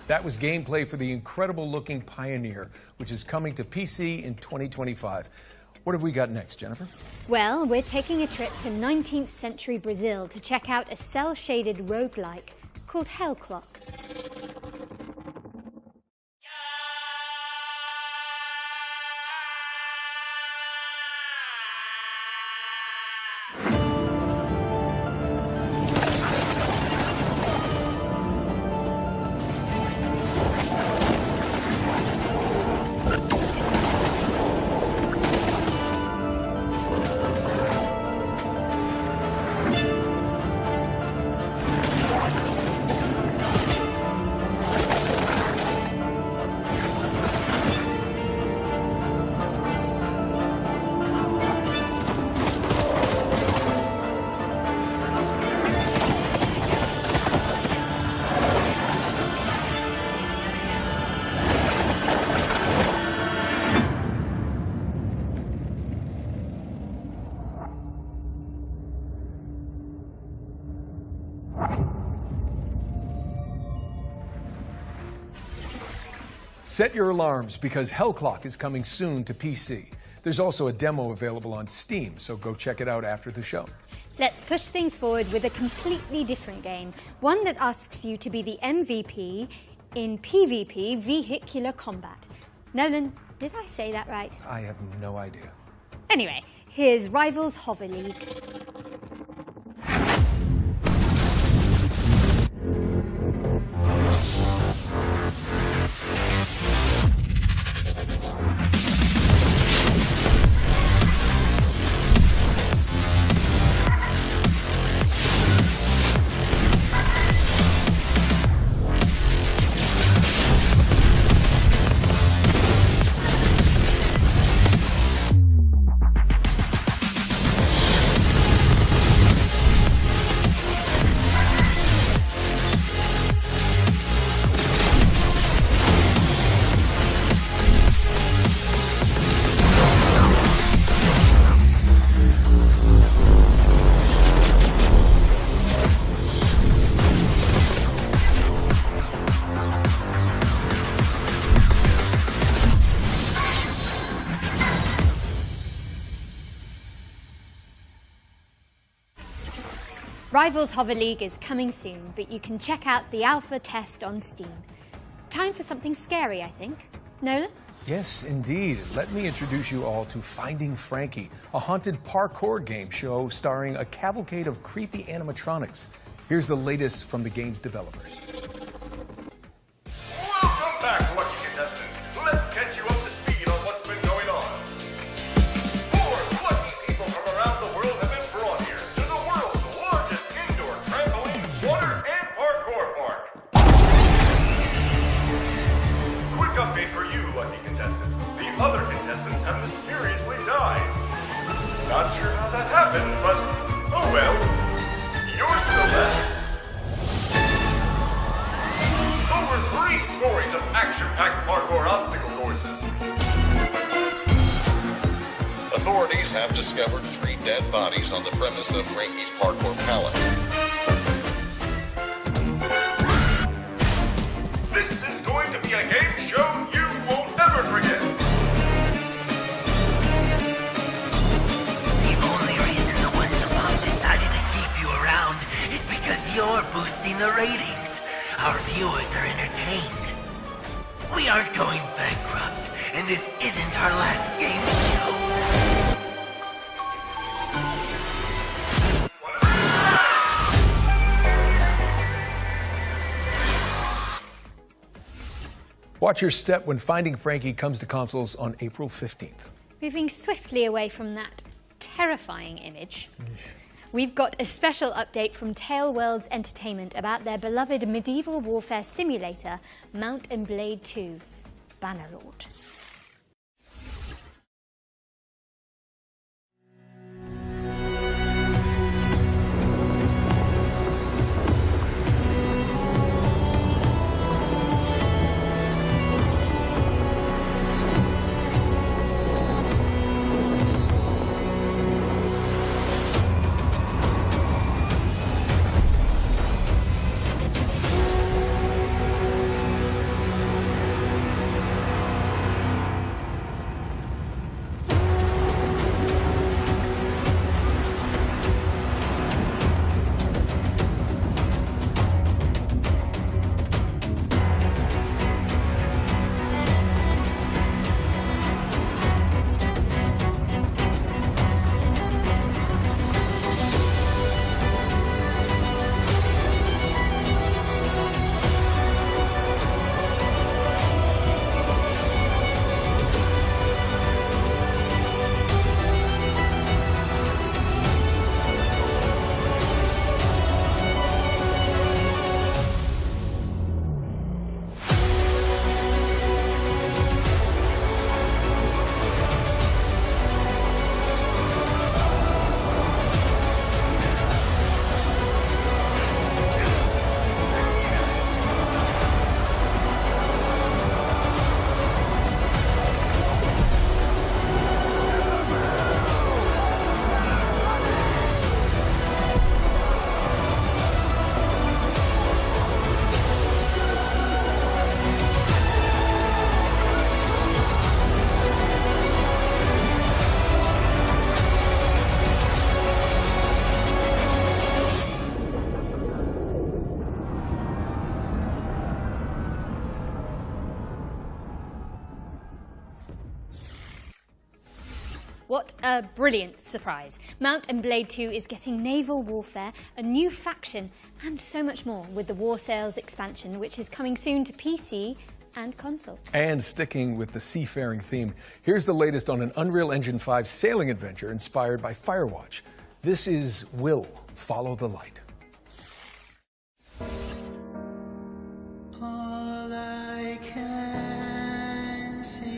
That was gameplay for the incredible-looking Pioneer, which is coming to PC in 2025. What have we got next, Jennifer? Well, we're taking a trip to 19th century Brazil to check out a cel-shaded roguelike called Hell Clock. Set your alarms because Hell Clock is coming soon to PC. There's also a demo available on Steam, so go check it out after the show. Let's push things forward with a completely different game, one that asks you to be the MVP in PvP vehicular combat. Nolan, did I say that right? I have no idea. Anyway, here's Rivals Hover League. Rivals Hover League is coming soon, but you can check out the alpha test on Steam. Time for something scary, I think. Nolan? Yes, indeed. Let me introduce you all to Finding Frankie, a haunted parkour game show starring a cavalcade of creepy animatronics. Here's the latest from the game's developers. Welcome back, lucky contestant. Let's catch you up to speed on what's been going on. 4 lucky people from around the world have been brought here to the world's largest indoor trampoline, water, and parkour park. Quick update for you, lucky contestant. The other contestants have mysteriously died. Not sure how that happened, but oh well. You're still left. Over 3 stories of action-packed parkour obstacle courses. Authorities have discovered 3 dead bodies on the premise of Frankie's Parkour Palace. This is going to be a game show you won't ever forget. The only reason the ones above decided to keep you around is because you're boosting the ratings. Our viewers are entertained. We aren't going bankrupt, and this isn't our last game show. Watch your step when Finding Frankie comes to consoles on April 15th. Moving swiftly away from that terrifying image, we've got a special update from Tale Worlds Entertainment about their beloved medieval warfare simulator, Mount and Blade 2, Bannerlord. what a brilliant surprise. Mount & Blade 2 is getting naval warfare, a new faction, and so much more with the War Sails expansion, which is coming soon to PC and consoles. And sticking with the seafaring theme, here's the latest on an Unreal Engine 5 sailing adventure inspired by Firewatch. This is Will Follow the Light. All I can see,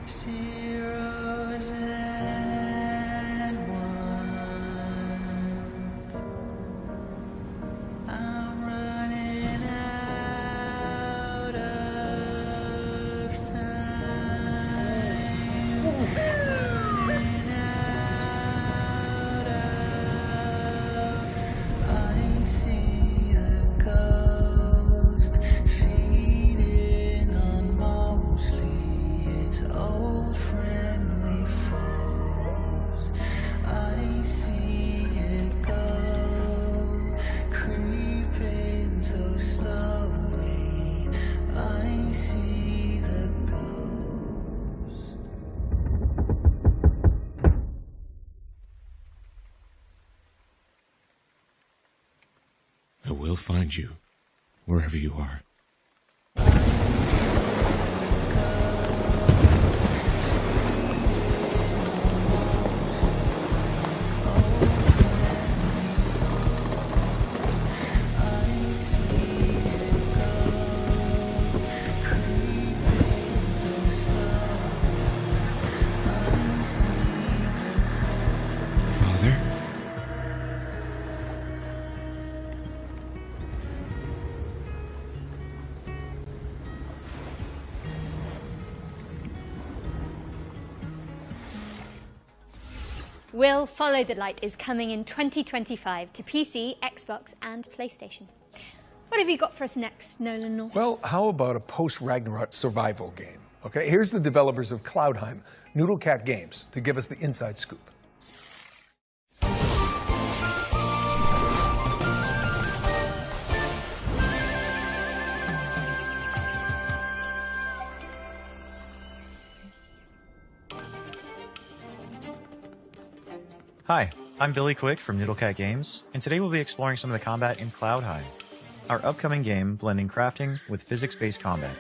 zeros and ones. I'm running out of time. Running out of, I see the ghost feeding on mostly its old friendly foes. I see it go, creeping so slowly. I see the ghost. I will find you, wherever you are. Father? Will Follow the Light is coming in 2025 to PC, Xbox, and PlayStation. What have you got for us next, Nolan North? Well, how about a post-Ragnarok survival game? Okay, here's the developers of Cloudheim, Noodlecat Games, to give us the inside scoop. Hi, I'm Billy Quick from Noodlecat Games, and today we'll be exploring some of the combat in Cloudheim, our upcoming game blending crafting with physics-based combat.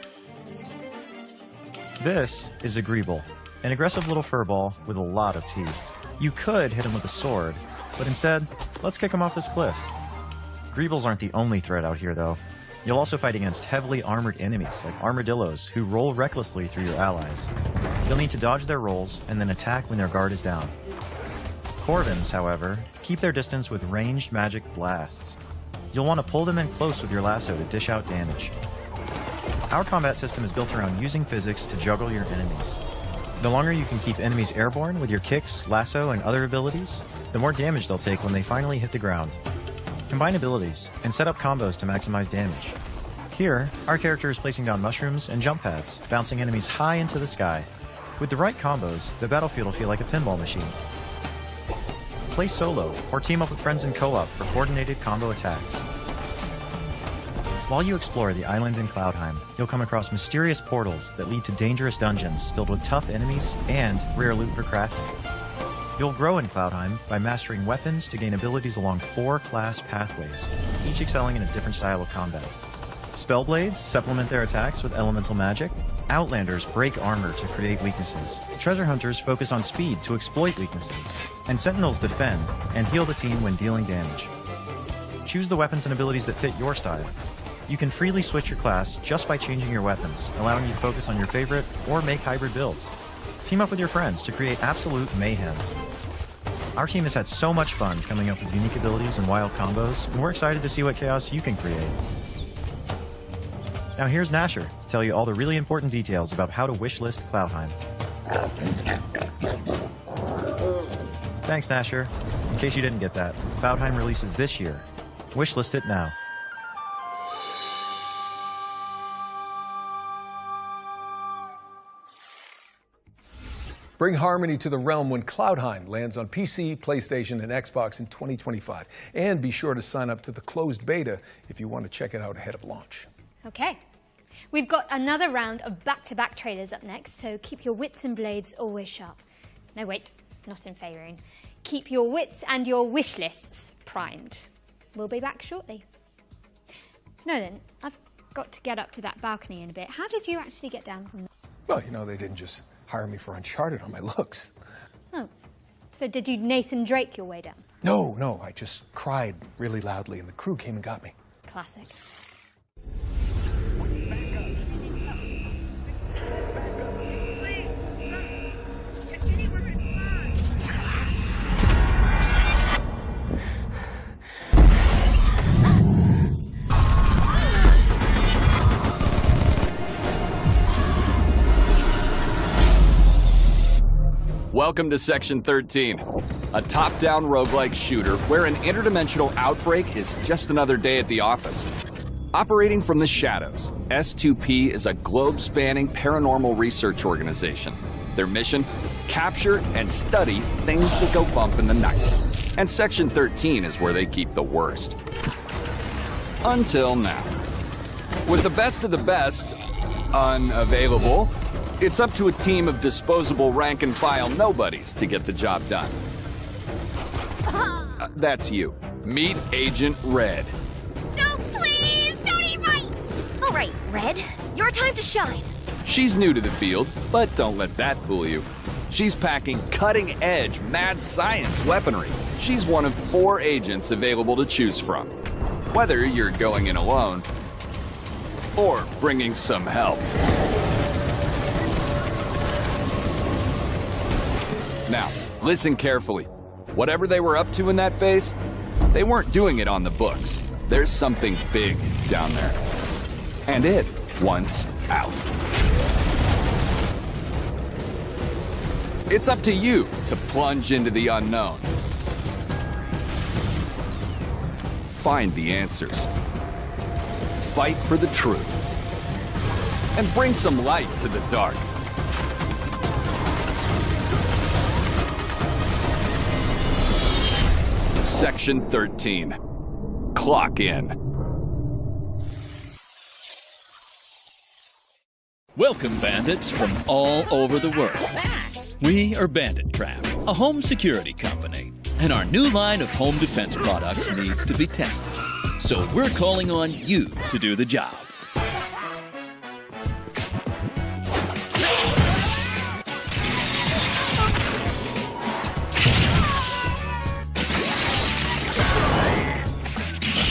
This is a Greeble, an aggressive little furball with a lot of teeth. You could hit him with a sword, but instead, let's kick him off this cliff. Greebles aren't the only threat out here, though. You'll also fight against heavily armored enemies like armadillos who roll recklessly through your allies. You'll need to dodge their rolls and then attack when their guard is down. Corvins, however, keep their distance with ranged magic blasts. You'll want to pull them in close with your lasso to dish out damage. Our combat system is built around using physics to juggle your enemies. The longer you can keep enemies airborne with your kicks, lasso, and other abilities, the more damage they'll take when they finally hit the ground. Combine abilities and set up combos to maximize damage. Here, our character is placing down mushrooms and jump pads, bouncing enemies high into the sky. With the right combos, the battlefield will feel like a pinball machine. Play solo, or team up with friends in co-op for coordinated combo attacks. While you explore the island in Cloudheim, you'll come across mysterious portals that lead to dangerous dungeons filled with tough enemies and rare loot for crafting. You'll grow in Cloudheim by mastering weapons to gain abilities along 4 class pathways, each excelling in a different style of combat. Spellblades supplement their attacks with elemental magic. Outlanders break armor to create weaknesses. Treasure hunters focus on speed to exploit weaknesses. And sentinels defend and heal the team when dealing damage. Choose the weapons and abilities that fit your style. You can freely switch your class just by changing your weapons, allowing you to focus on your favorite or make hybrid builds. Team up with your friends to create absolute mayhem. Our team has had so much fun coming up with unique abilities and wild combos, and we're excited to see what chaos you can create. Now here's Nasher to tell you all the really important details about how to wishlist Cloudheim. Thanks, Nasher. In case you didn't get that, Cloudheim releases this year. Wishlist it now. Bring harmony to the realm when Cloudheim lands on PC, PlayStation, and Xbox in 2025. And be sure to sign up to the closed beta if you want to check it out ahead of launch. Okay. We've got another round of back-to-back trailers up next, so keep your wits and blades always sharp. No, wait, not in Faerun. Keep your wits and your wish lists primed. We'll be back shortly. Nolan, I've got to get up to that balcony in a bit. How did you actually get down from there? Well, you know, they didn't just hire me for Uncharted on my looks. Oh, so did you Nathan Drake your way down? No, I just cried really loudly and the crew came and got me. Classic. Welcome to Section 13, a top-down roguelike shooter where an interdimensional outbreak is just another day at the office. Operating from the shadows, S2P is a globe-spanning paranormal research organization. Their mission? Capture and study things that go bump in the night. And Section 13 is where they keep the worst. Until now. With the best of the best unavailable, it's up to a team of disposable rank-and-file nobodies to get the job done. That's you. Meet Agent Red. No, please! Don't eat my... All right, Red. Your time to shine. She's new to the field, but don't let that fool you. She's packing cutting-edge mad science weaponry. She's one of 4 agents available to choose from. Whether you're going in alone or bringing some help. Now, listen carefully. Whatever they were up to in that base, they weren't doing it on the books. There's something big down there. And it wants out. It's up to you to plunge into the unknown. Find the answers. Fight for the truth. And bring some light to the dark. Section 13. Clock in. Welcome, bandits from all over the world. We are Bandit Craft, a home security company, and our new line of home defense products needs to be tested. So we're calling on you to do the job.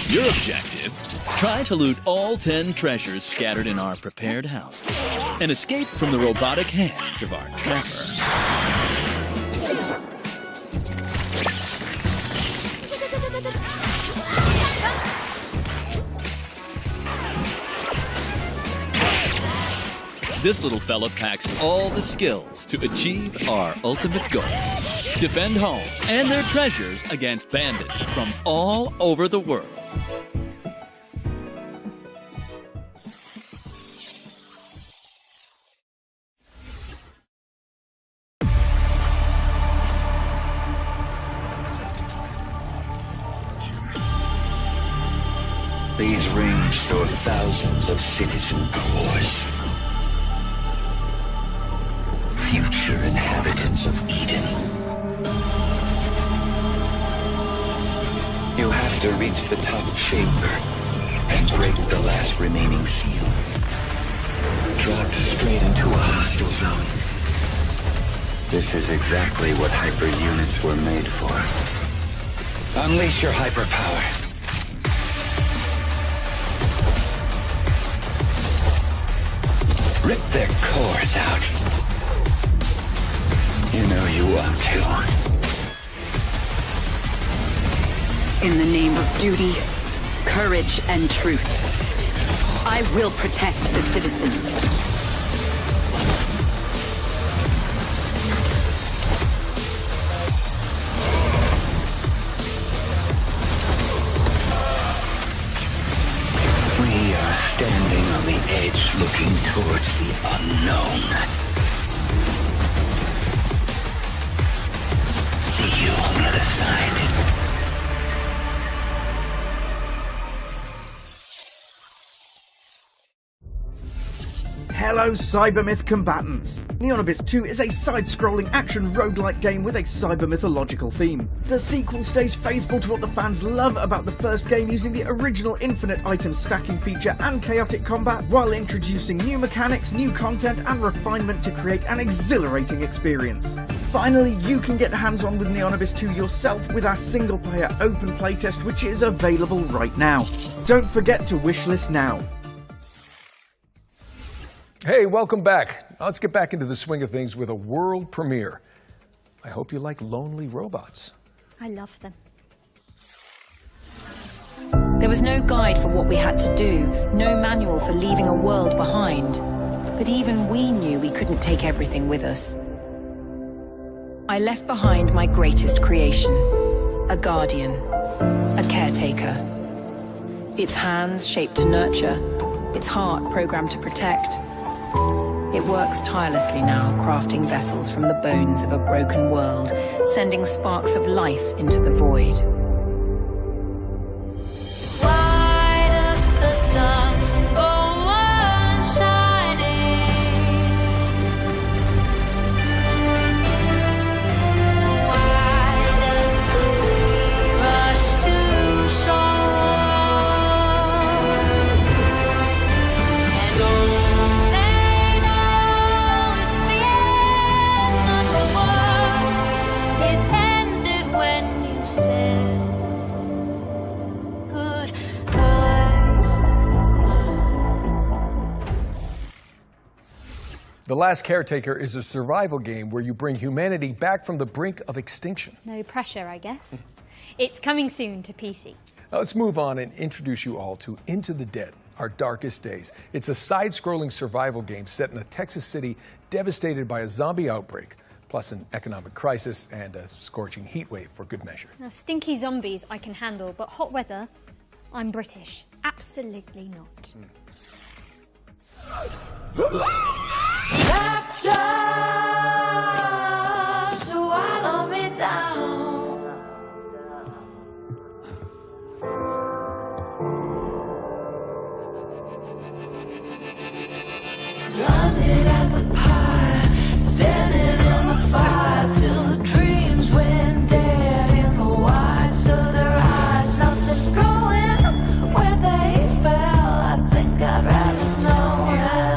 Your objective, try to loot all 10 treasures scattered in our prepared houses and escape from the robotic hands of our trapper. This little fella packs all the skills to achieve our ultimate goal. Defend homes and their treasures against bandits from all over the world. These rings store thousands of citizen cores. Future inhabitants of Eden. You have to reach the top chamber and break the last remaining seal. Dropped straight into a hostile zone. This is exactly what hyper units were made for. Unleash your hyper power. Rip their cores out. You know you want to. In the name of duty, courage, and truth, I will protect the citizens. We are standing on the edge looking towards the unknown. See you on the other side. Hello, Cybermyth combatants! Neonabyss 2 is a side-scrolling action roguelike game with a cyber-mythological theme. The sequel stays faithful to what the fans love about the first game, using the original infinite item stacking feature and chaotic combat, while introducing new mechanics, new content, and refinement to create an exhilarating experience. Finally, you can get hands-on with Neonabyss 2 yourself with our single-player open playtest, which is available right now. Don't forget to wishlist now. Hey, welcome back. Now let's get back into the swing of things with a world premiere. I hope you like lonely robots. I love them. There was no guide for what we had to do, no manual for leaving a world behind. But even we knew we couldn't take everything with us. I left behind my greatest creation, a guardian, a caretaker. Its hands shaped to nurture, its heart programmed to protect. It works tirelessly now, crafting vessels from the bones of a broken world, sending sparks of life into the void. Why does the sun go on shining? Why does the sea rush to shore? And don't they know it's the end of the world? It ended when you said The Last Caretaker is a survival game where you bring humanity back from the brink of extinction. No pressure, I guess. It's coming soon to PC. Now let's move on and introduce you all to Into the Dead, Our Darkest Days. It's a side-scrolling survival game set in a Texas city devastated by a zombie outbreak, plus an economic crisis and a scorching heat wave for good measure. Now, stinky zombies I can handle, but hot weather, I'm British. Absolutely not. Rapture, swallow me down. Blinded at the pie, standing in the fire till the dreams went dead in the whites of their eyes. Nothing's growing where they fell. I think I'd rather know hell.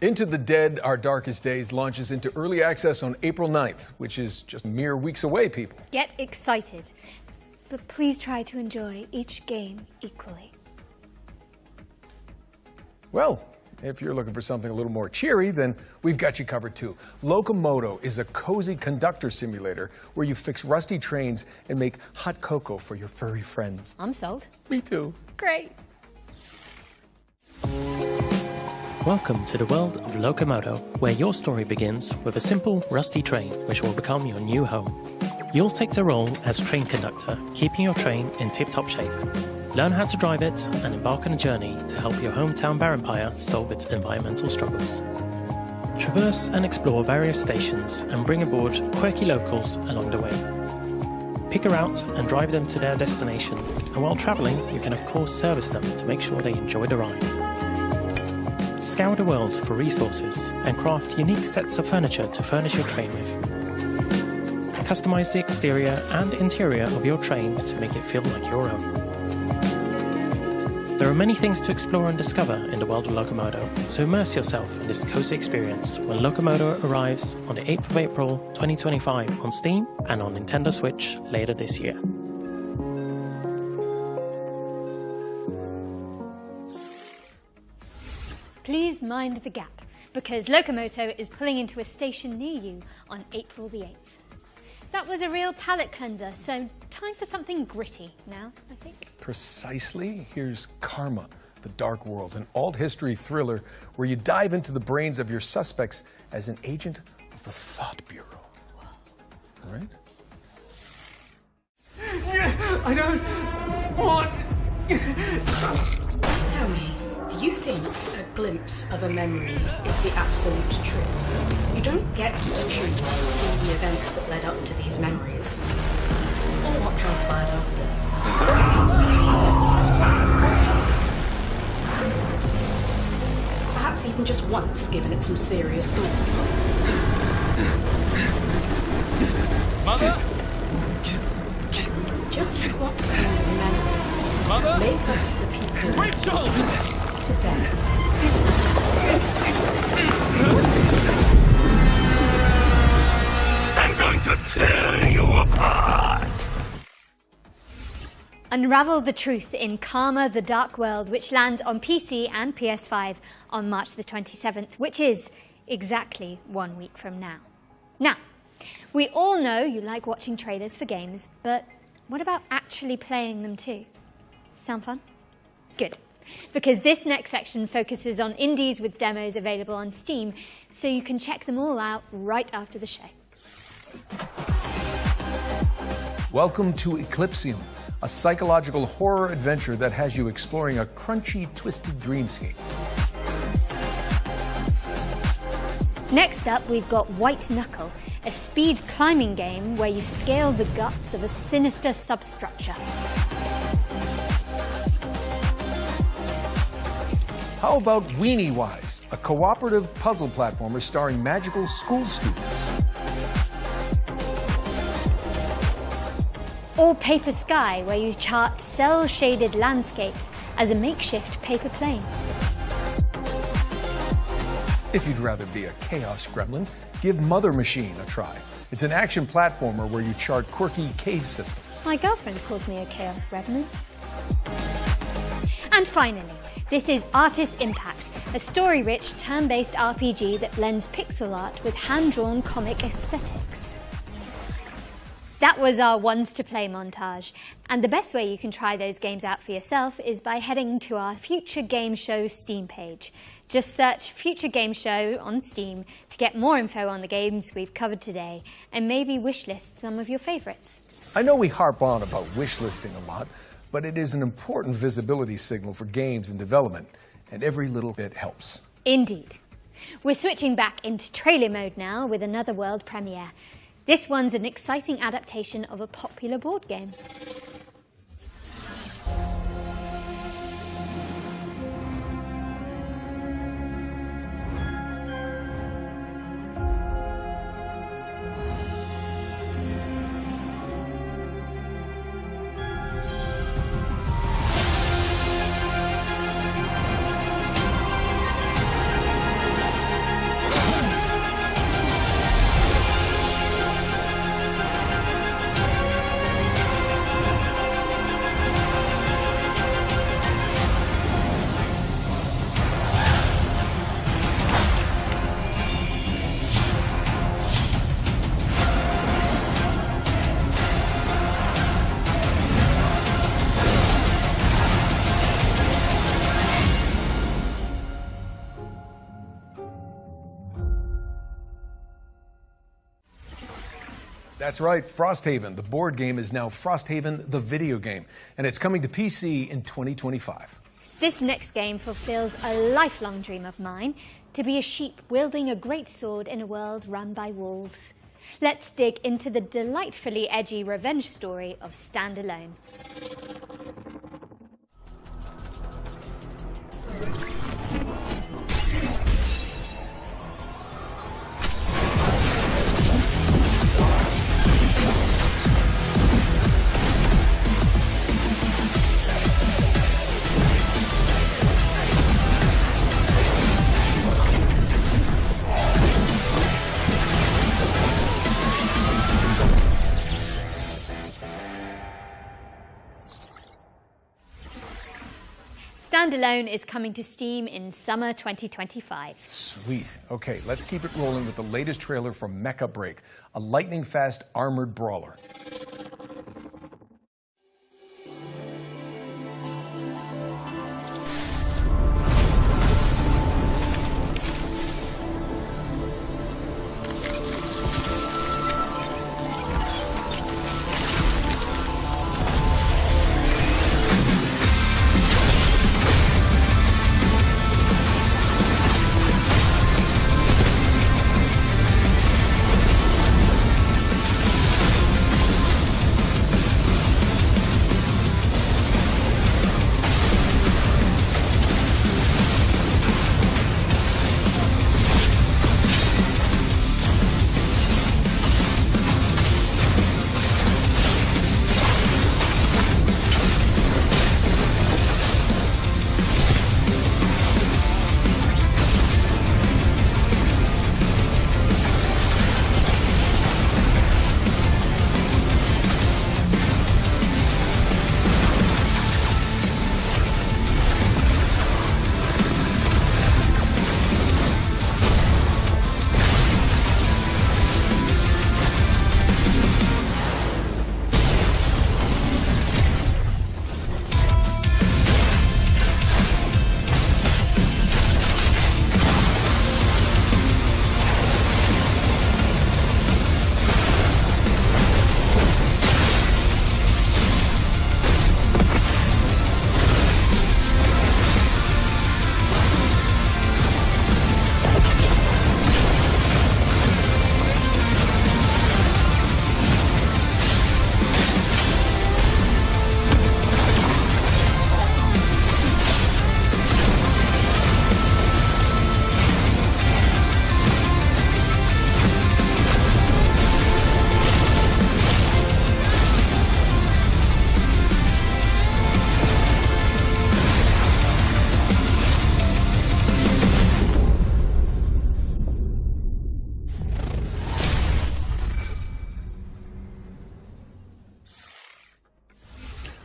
Into the Dead, Our Darkest Days launches into early access on April 9th, which is just mere weeks away, people. Get excited, but please try to enjoy each game equally. Well, if you're looking for something a little more cheery, then we've got you covered too. Locomoto is a cozy conductor simulator where you fix rusty trains and make hot cocoa for your furry friends. I'm sold. Me too. Great. Welcome to the world of Locomoto, where your story begins with a simple, rusty train which will become your new home. You'll take the role as train conductor, keeping your train in tip-top shape. Learn how to drive it and embark on a journey to help your hometown Barenpire solve its environmental struggles. Traverse and explore various stations and bring aboard quirky locals along the way. Pick her out and drive them to their destination, and while travelling you can of course service them to make sure they enjoy the ride. Scour the world for resources and craft unique sets of furniture to furnish your train with. Customize the exterior and interior of your train to make it feel like your own. There are many things to explore and discover in the world of Locomoto, so immerse yourself in this cozy experience when Locomoto arrives on the 8th of April 2025 on Steam and on Nintendo Switch later this year. Please mind the gap, because Locomoto is pulling into a station near you on April the 8th. That was a real palate cleanser, so time for something gritty now, I think. Precisely. Here's Karma, The Dark World, an alt-history thriller where you dive into the brains of your suspects as an agent of the Thought Bureau. All right? I don't want... Tell me, do you think a glimpse of a memory is the absolute truth? You don't get to choose to see the events that led up to these memories, or what transpired after. Perhaps even just once, given it some serious thought. Mother? Just what kind of memories Mother? make us the people today? I'm going to tear you apart. Unravel the truth in Karma the Dark World, which lands on PC and PS5 on March the 27th, which is exactly 1 week from now. Now, we all know you like watching trailers for games, but what about actually playing them too? Sound fun? Good. Because this next section focuses on indies with demos available on Steam, so you can check them all out right after the show. Welcome to Eclipsium, a psychological horror adventure that has you exploring a crunchy, twisted dreamscape. Next up, we've got White Knuckle, a speed climbing game where you scale the guts of a sinister substructure. How about Weenie Wise, a cooperative puzzle platformer starring magical school students? Or Paper Sky, where you chart cell-shaded landscapes as a makeshift paper plane. If you'd rather be a chaos gremlin, give Mother Machine a try. It's an action platformer where you chart quirky cave systems. My girlfriend calls me a chaos gremlin. And finally, this is Artist Impact, a story-rich, turn-based RPG that blends pixel art with hand-drawn comic aesthetics. That was our ones to play montage, and the best way you can try those games out for yourself is by heading to our Future Game Show Steam page. Just search Future Game Show on Steam to get more info on the games we've covered today, and maybe wishlist some of your favorites. I know we harp on about wishlisting a lot, but it is an important visibility signal for games in development, and every little bit helps. Indeed. We're switching back into trailer mode now with another world premiere. This one's an exciting adaptation of a popular board game. That's right, Frosthaven, the board game, is now Frosthaven, the video game, and it's coming to PC in 2025. This next game fulfills a lifelong dream of mine, to be a sheep wielding a great sword in a world run by wolves. Let's dig into the delightfully edgy revenge story of Stand Alone. Stand Alone is coming to Steam in summer 2025. Sweet. Okay, let's keep it rolling with the latest trailer from Mecha Break, a lightning-fast armored brawler.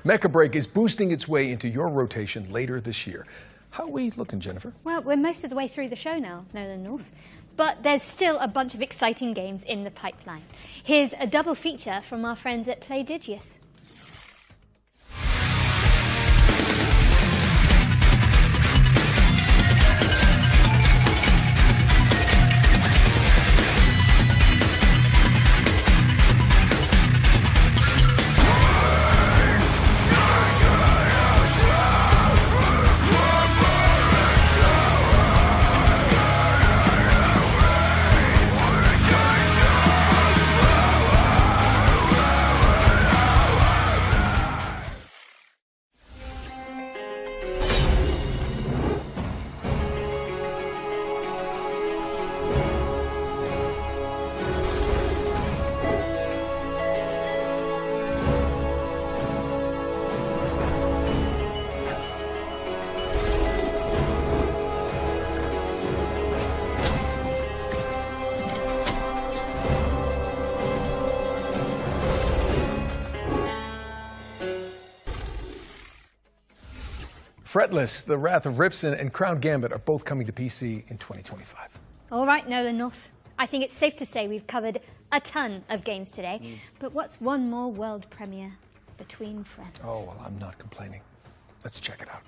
Mecha Break is boosting its way into your rotation later this year. How are we looking, Jennifer? Well, we're most of the way through the show now, Nolan North. But there's still a bunch of exciting games in the pipeline. Here's a double feature from our friends at Playdigious. Fretless, The Wrath of Rifson, and Crown Gambit are both coming to PC in 2025. All right, Nolan North. I think it's safe to say we've covered a ton of games today. But what's one more world premiere between friends? Oh, well, I'm not complaining. Let's check it out.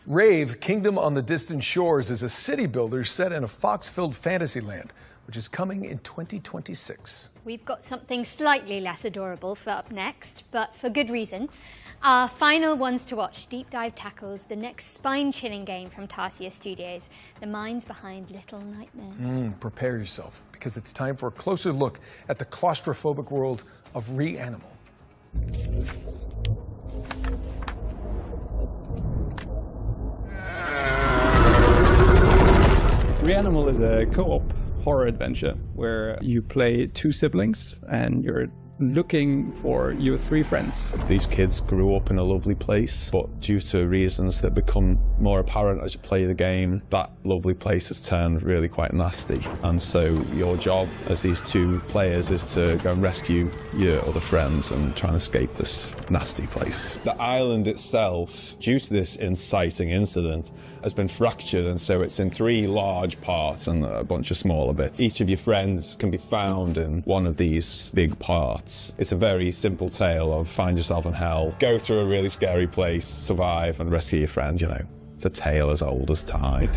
Rave, Kingdom on the Distant Shores is a city builder set in a fox-filled fantasy land, which is coming in 2026. We've got something slightly less adorable for up next, but for good reason. Our final ones to watch deep dive tackles the next spine-chilling game from Tarsier Studios, the minds behind Little Nightmares. Prepare yourself, because it's time for a closer look at the claustrophobic world of Reanimal. Reanimal is a co-op horror adventure where you play two siblings and you're looking for your three friends. These kids grew up in a lovely place, but due to reasons that become more apparent as you play the game, that lovely place has turned really quite nasty. And so your job as these two players is to go and rescue your other friends and try and escape this nasty place. The island itself, due to this inciting incident, has been fractured, and so it's in three large parts and a bunch of smaller bits. Each of your friends can be found in one of these big parts. It's a very simple tale of find yourself in hell, go through a really scary place, survive and rescue your friend, you know. It's a tale as old as time.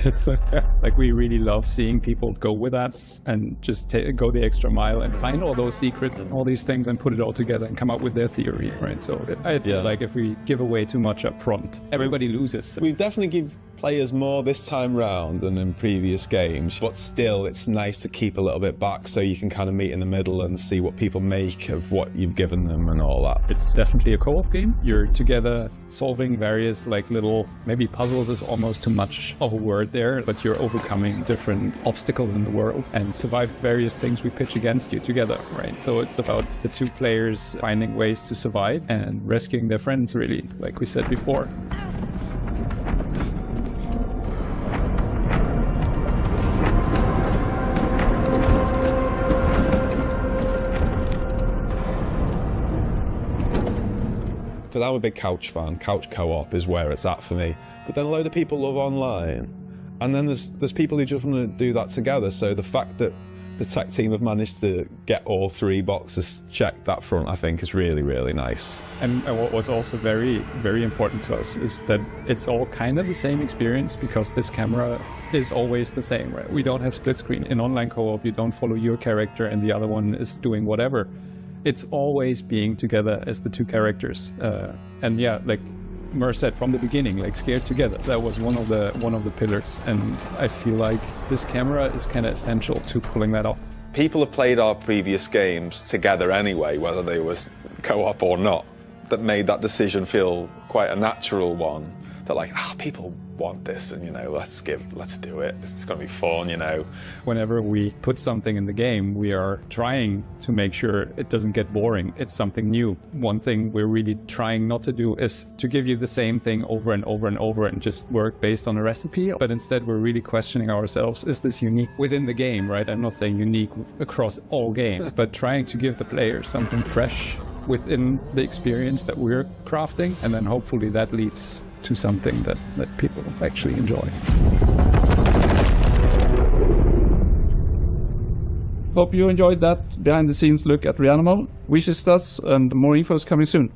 Like, we really love seeing people go with us and just go the extra mile and find all those secrets and all these things and put it all together and come up with their theory, right? So I feel like if we give away too much up front, everybody loses. We definitely give players more this time round than in previous games, but still it's nice to keep a little bit back so you can kind of meet in the middle and see what people make of what you've given them and all that. It's definitely a co-op game. You're together solving various like little, maybe puzzles is almost too much of a word there, but you're overcoming different obstacles in the world and survive various things we pitch against you together, right? So it's about the two players finding ways to survive and rescuing their friends, really, like we said before. But I'm a big couch fan. Couch co-op is where it's at for me. But then a load of people love online. And then there's people who just want to do that together. So the fact that the tech team have managed to get all 3 boxes checked that front, I think, is really, really nice. And what was also very, very important to us is that it's all kind of the same experience, because this camera is always the same, right? We don't have split screen. In online co-op, you don't follow your character and the other one is doing whatever. It's always being together as the 2 characters. And yeah, like Mer said from the beginning, like scared together. That was one of the pillars, and I feel like this camera is kind of essential to pulling that off. People have played our previous games together anyway, whether they was co-op or not. That made that decision feel quite a natural one. That like, people want this, and let's do it. It's going to be fun, Whenever we put something in the game, we are trying to make sure it doesn't get boring. It's something new. One thing we're really trying not to do is to give you the same thing over and over and over and just work based on a recipe. But instead, we're really questioning ourselves, is this unique within the game, right? I'm not saying unique across all games, but trying to give the players something fresh within the experience that we're crafting, and then hopefully that leads to something that people actually enjoy. Hope you enjoyed that behind the scenes look at Reanimal. Wishlist, and more info is coming soon.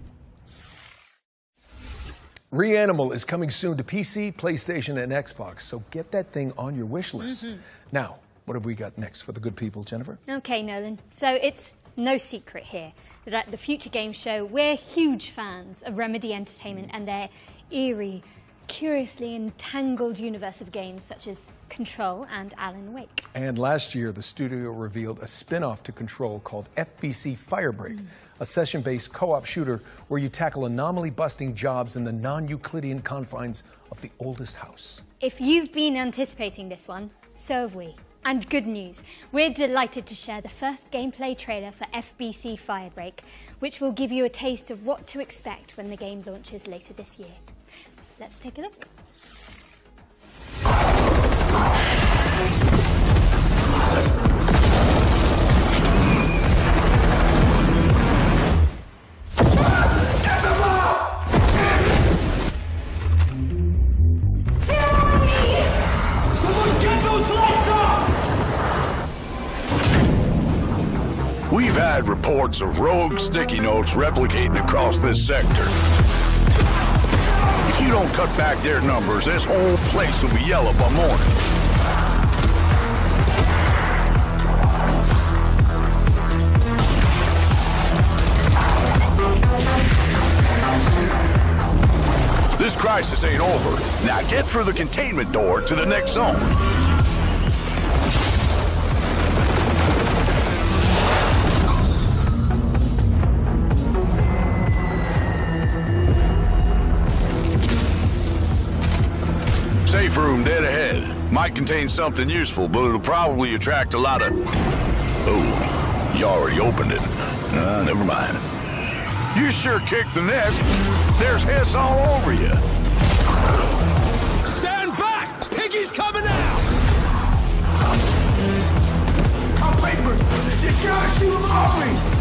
Reanimal is coming soon to PC, PlayStation, and Xbox, so get that thing on your wish list. Now, what have we got next for the good people, Jennifer? Okay, Nolan. So it's no secret here that at the Future Games Show, we're huge fans of Remedy Entertainment and their eerie, curiously entangled universe of games such as Control and Alan Wake. And last year, the studio revealed a spin-off to Control called FBC Firebreak, a session-based co-op shooter where you tackle anomaly-busting jobs in the non-Euclidean confines of the oldest house. If you've been anticipating this one, so have we. And good news, we're delighted to share the first gameplay trailer for FBC Firebreak, which will give you a taste of what to expect when the game launches later this year. Let's take a look. We've had reports of rogue sticky notes replicating across this sector. If you don't cut back their numbers, this whole place will be yellow by morning. This crisis ain't over. Now get through the containment door to the next zone. Safe room dead ahead. Might contain something useful, but it'll probably attract a lot of... Oh, you already opened it. Never mind. You sure kicked the nest. There's hiss all over you. Stand back! Piggy's coming out! I'm paper! You gotta shoot him off me!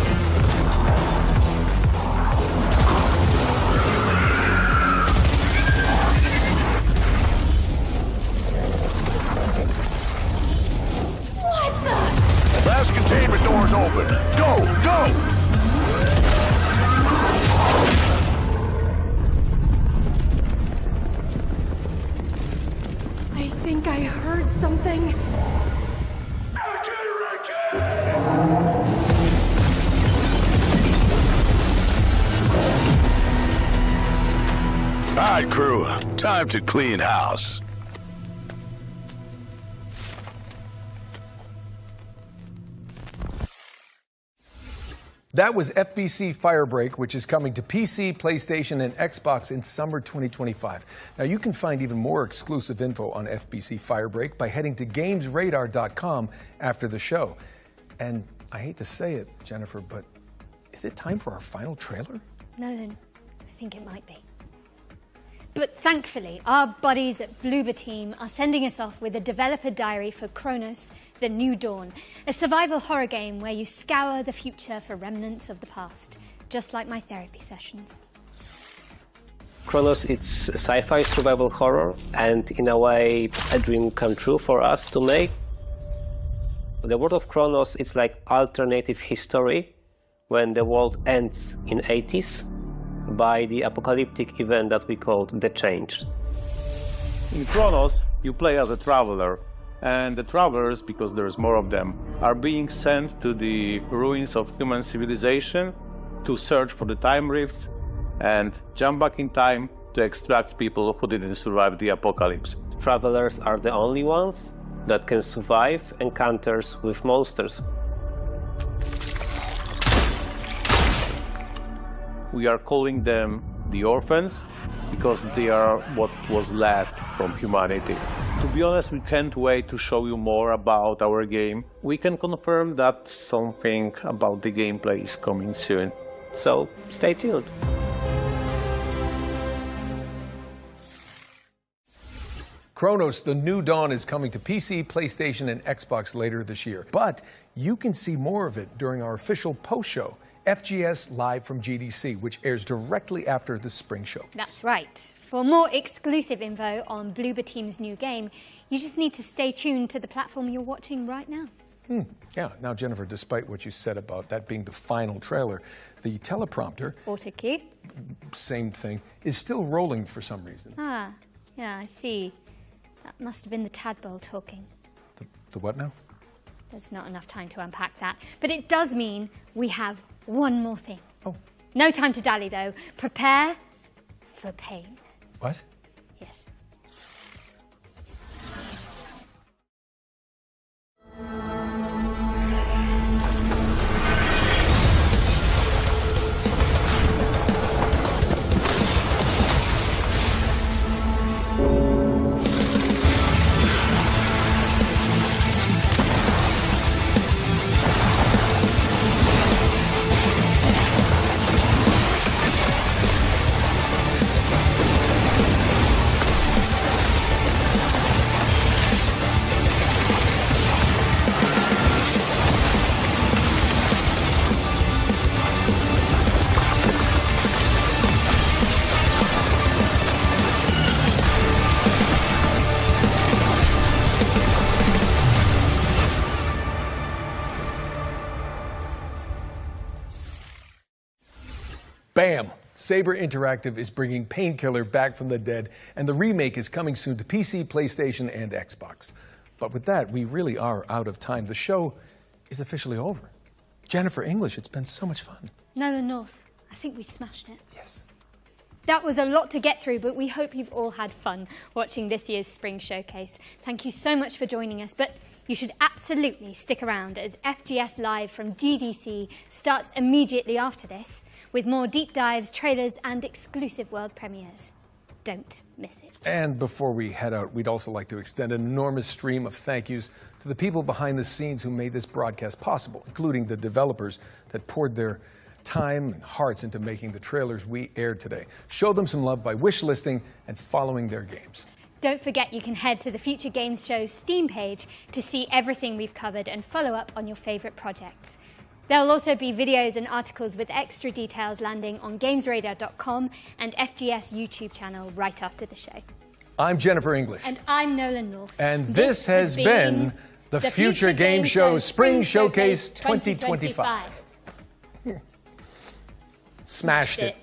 Last containment door's open. Go, go! I think I heard something. All right, crew. Time to clean house. That was FBC Firebreak, which is coming to PC, PlayStation, and Xbox in summer 2025. Now, you can find even more exclusive info on FBC Firebreak by heading to gamesradar.com after the show. And I hate to say it, Jennifer, but is it time for our final trailer? No, then, I think it might be. But thankfully, our buddies at Bloober Team are sending us off with a developer diary for Kronos, The New Dawn, a survival horror game where you scour the future for remnants of the past, just like my therapy sessions. Chronos, it's a sci-fi survival horror, and in a way, a dream come true for us to make. The world of Chronos, it's like alternative history when the world ends in 80s by the apocalyptic event that we called The Change. In Chronos, you play as a traveler, and the travelers, because there's more of them, are being sent to the ruins of human civilization to search for the time rifts and jump back in time to extract people who didn't survive the apocalypse. Travelers are the only ones that can survive encounters with monsters. We are calling them the orphans because they are what was left from humanity. To be honest, we can't wait to show you more about our game. We can confirm that something about the gameplay is coming soon. So stay tuned. Chronos, The New Dawn is coming to PC, PlayStation, and Xbox later this year. But you can see more of it during our official post-show, FGS Live from GDC, which airs directly after the Spring Show. That's right. For more exclusive info on Bloober Team's new game, you just need to stay tuned to the platform you're watching right now. Yeah, now Jennifer, despite what you said about that being the final trailer, the teleprompter, Auto cue. same thing, is still rolling for some reason. Ah, yeah, I see. That must have been the tadpole talking. The what now? There's not enough time to unpack that. But it does mean we have one more thing. Oh. No time to dally, though. Prepare for pain. What? Yes. Bam! Saber Interactive is bringing Painkiller back from the dead, and the remake is coming soon to PC, PlayStation, and Xbox. But with that, we really are out of time. The show is officially over. Jennifer English, it's been so much fun. Nolan North, I think we smashed it. Yes. That was a lot to get through, but we hope you've all had fun watching this year's Spring Showcase. Thank you so much for joining us, but you should absolutely stick around as FGS Live from GDC starts immediately after this, with more deep dives, trailers, and exclusive world premieres. Don't miss it. And before we head out, we'd also like to extend an enormous stream of thank yous to the people behind the scenes who made this broadcast possible, including the developers that poured their time and hearts into making the trailers we aired today. Show them some love by wish listing and following their games. Don't forget you can head to the Future Games Show Steam page to see everything we've covered and follow up on your favourite projects. There'll also be videos and articles with extra details landing on gamesradar.com and FGS YouTube channel right after the show. I'm Jennifer English. And I'm Nolan North. And this has been the Future Game Show Spring Showcase 2025. Smashed it.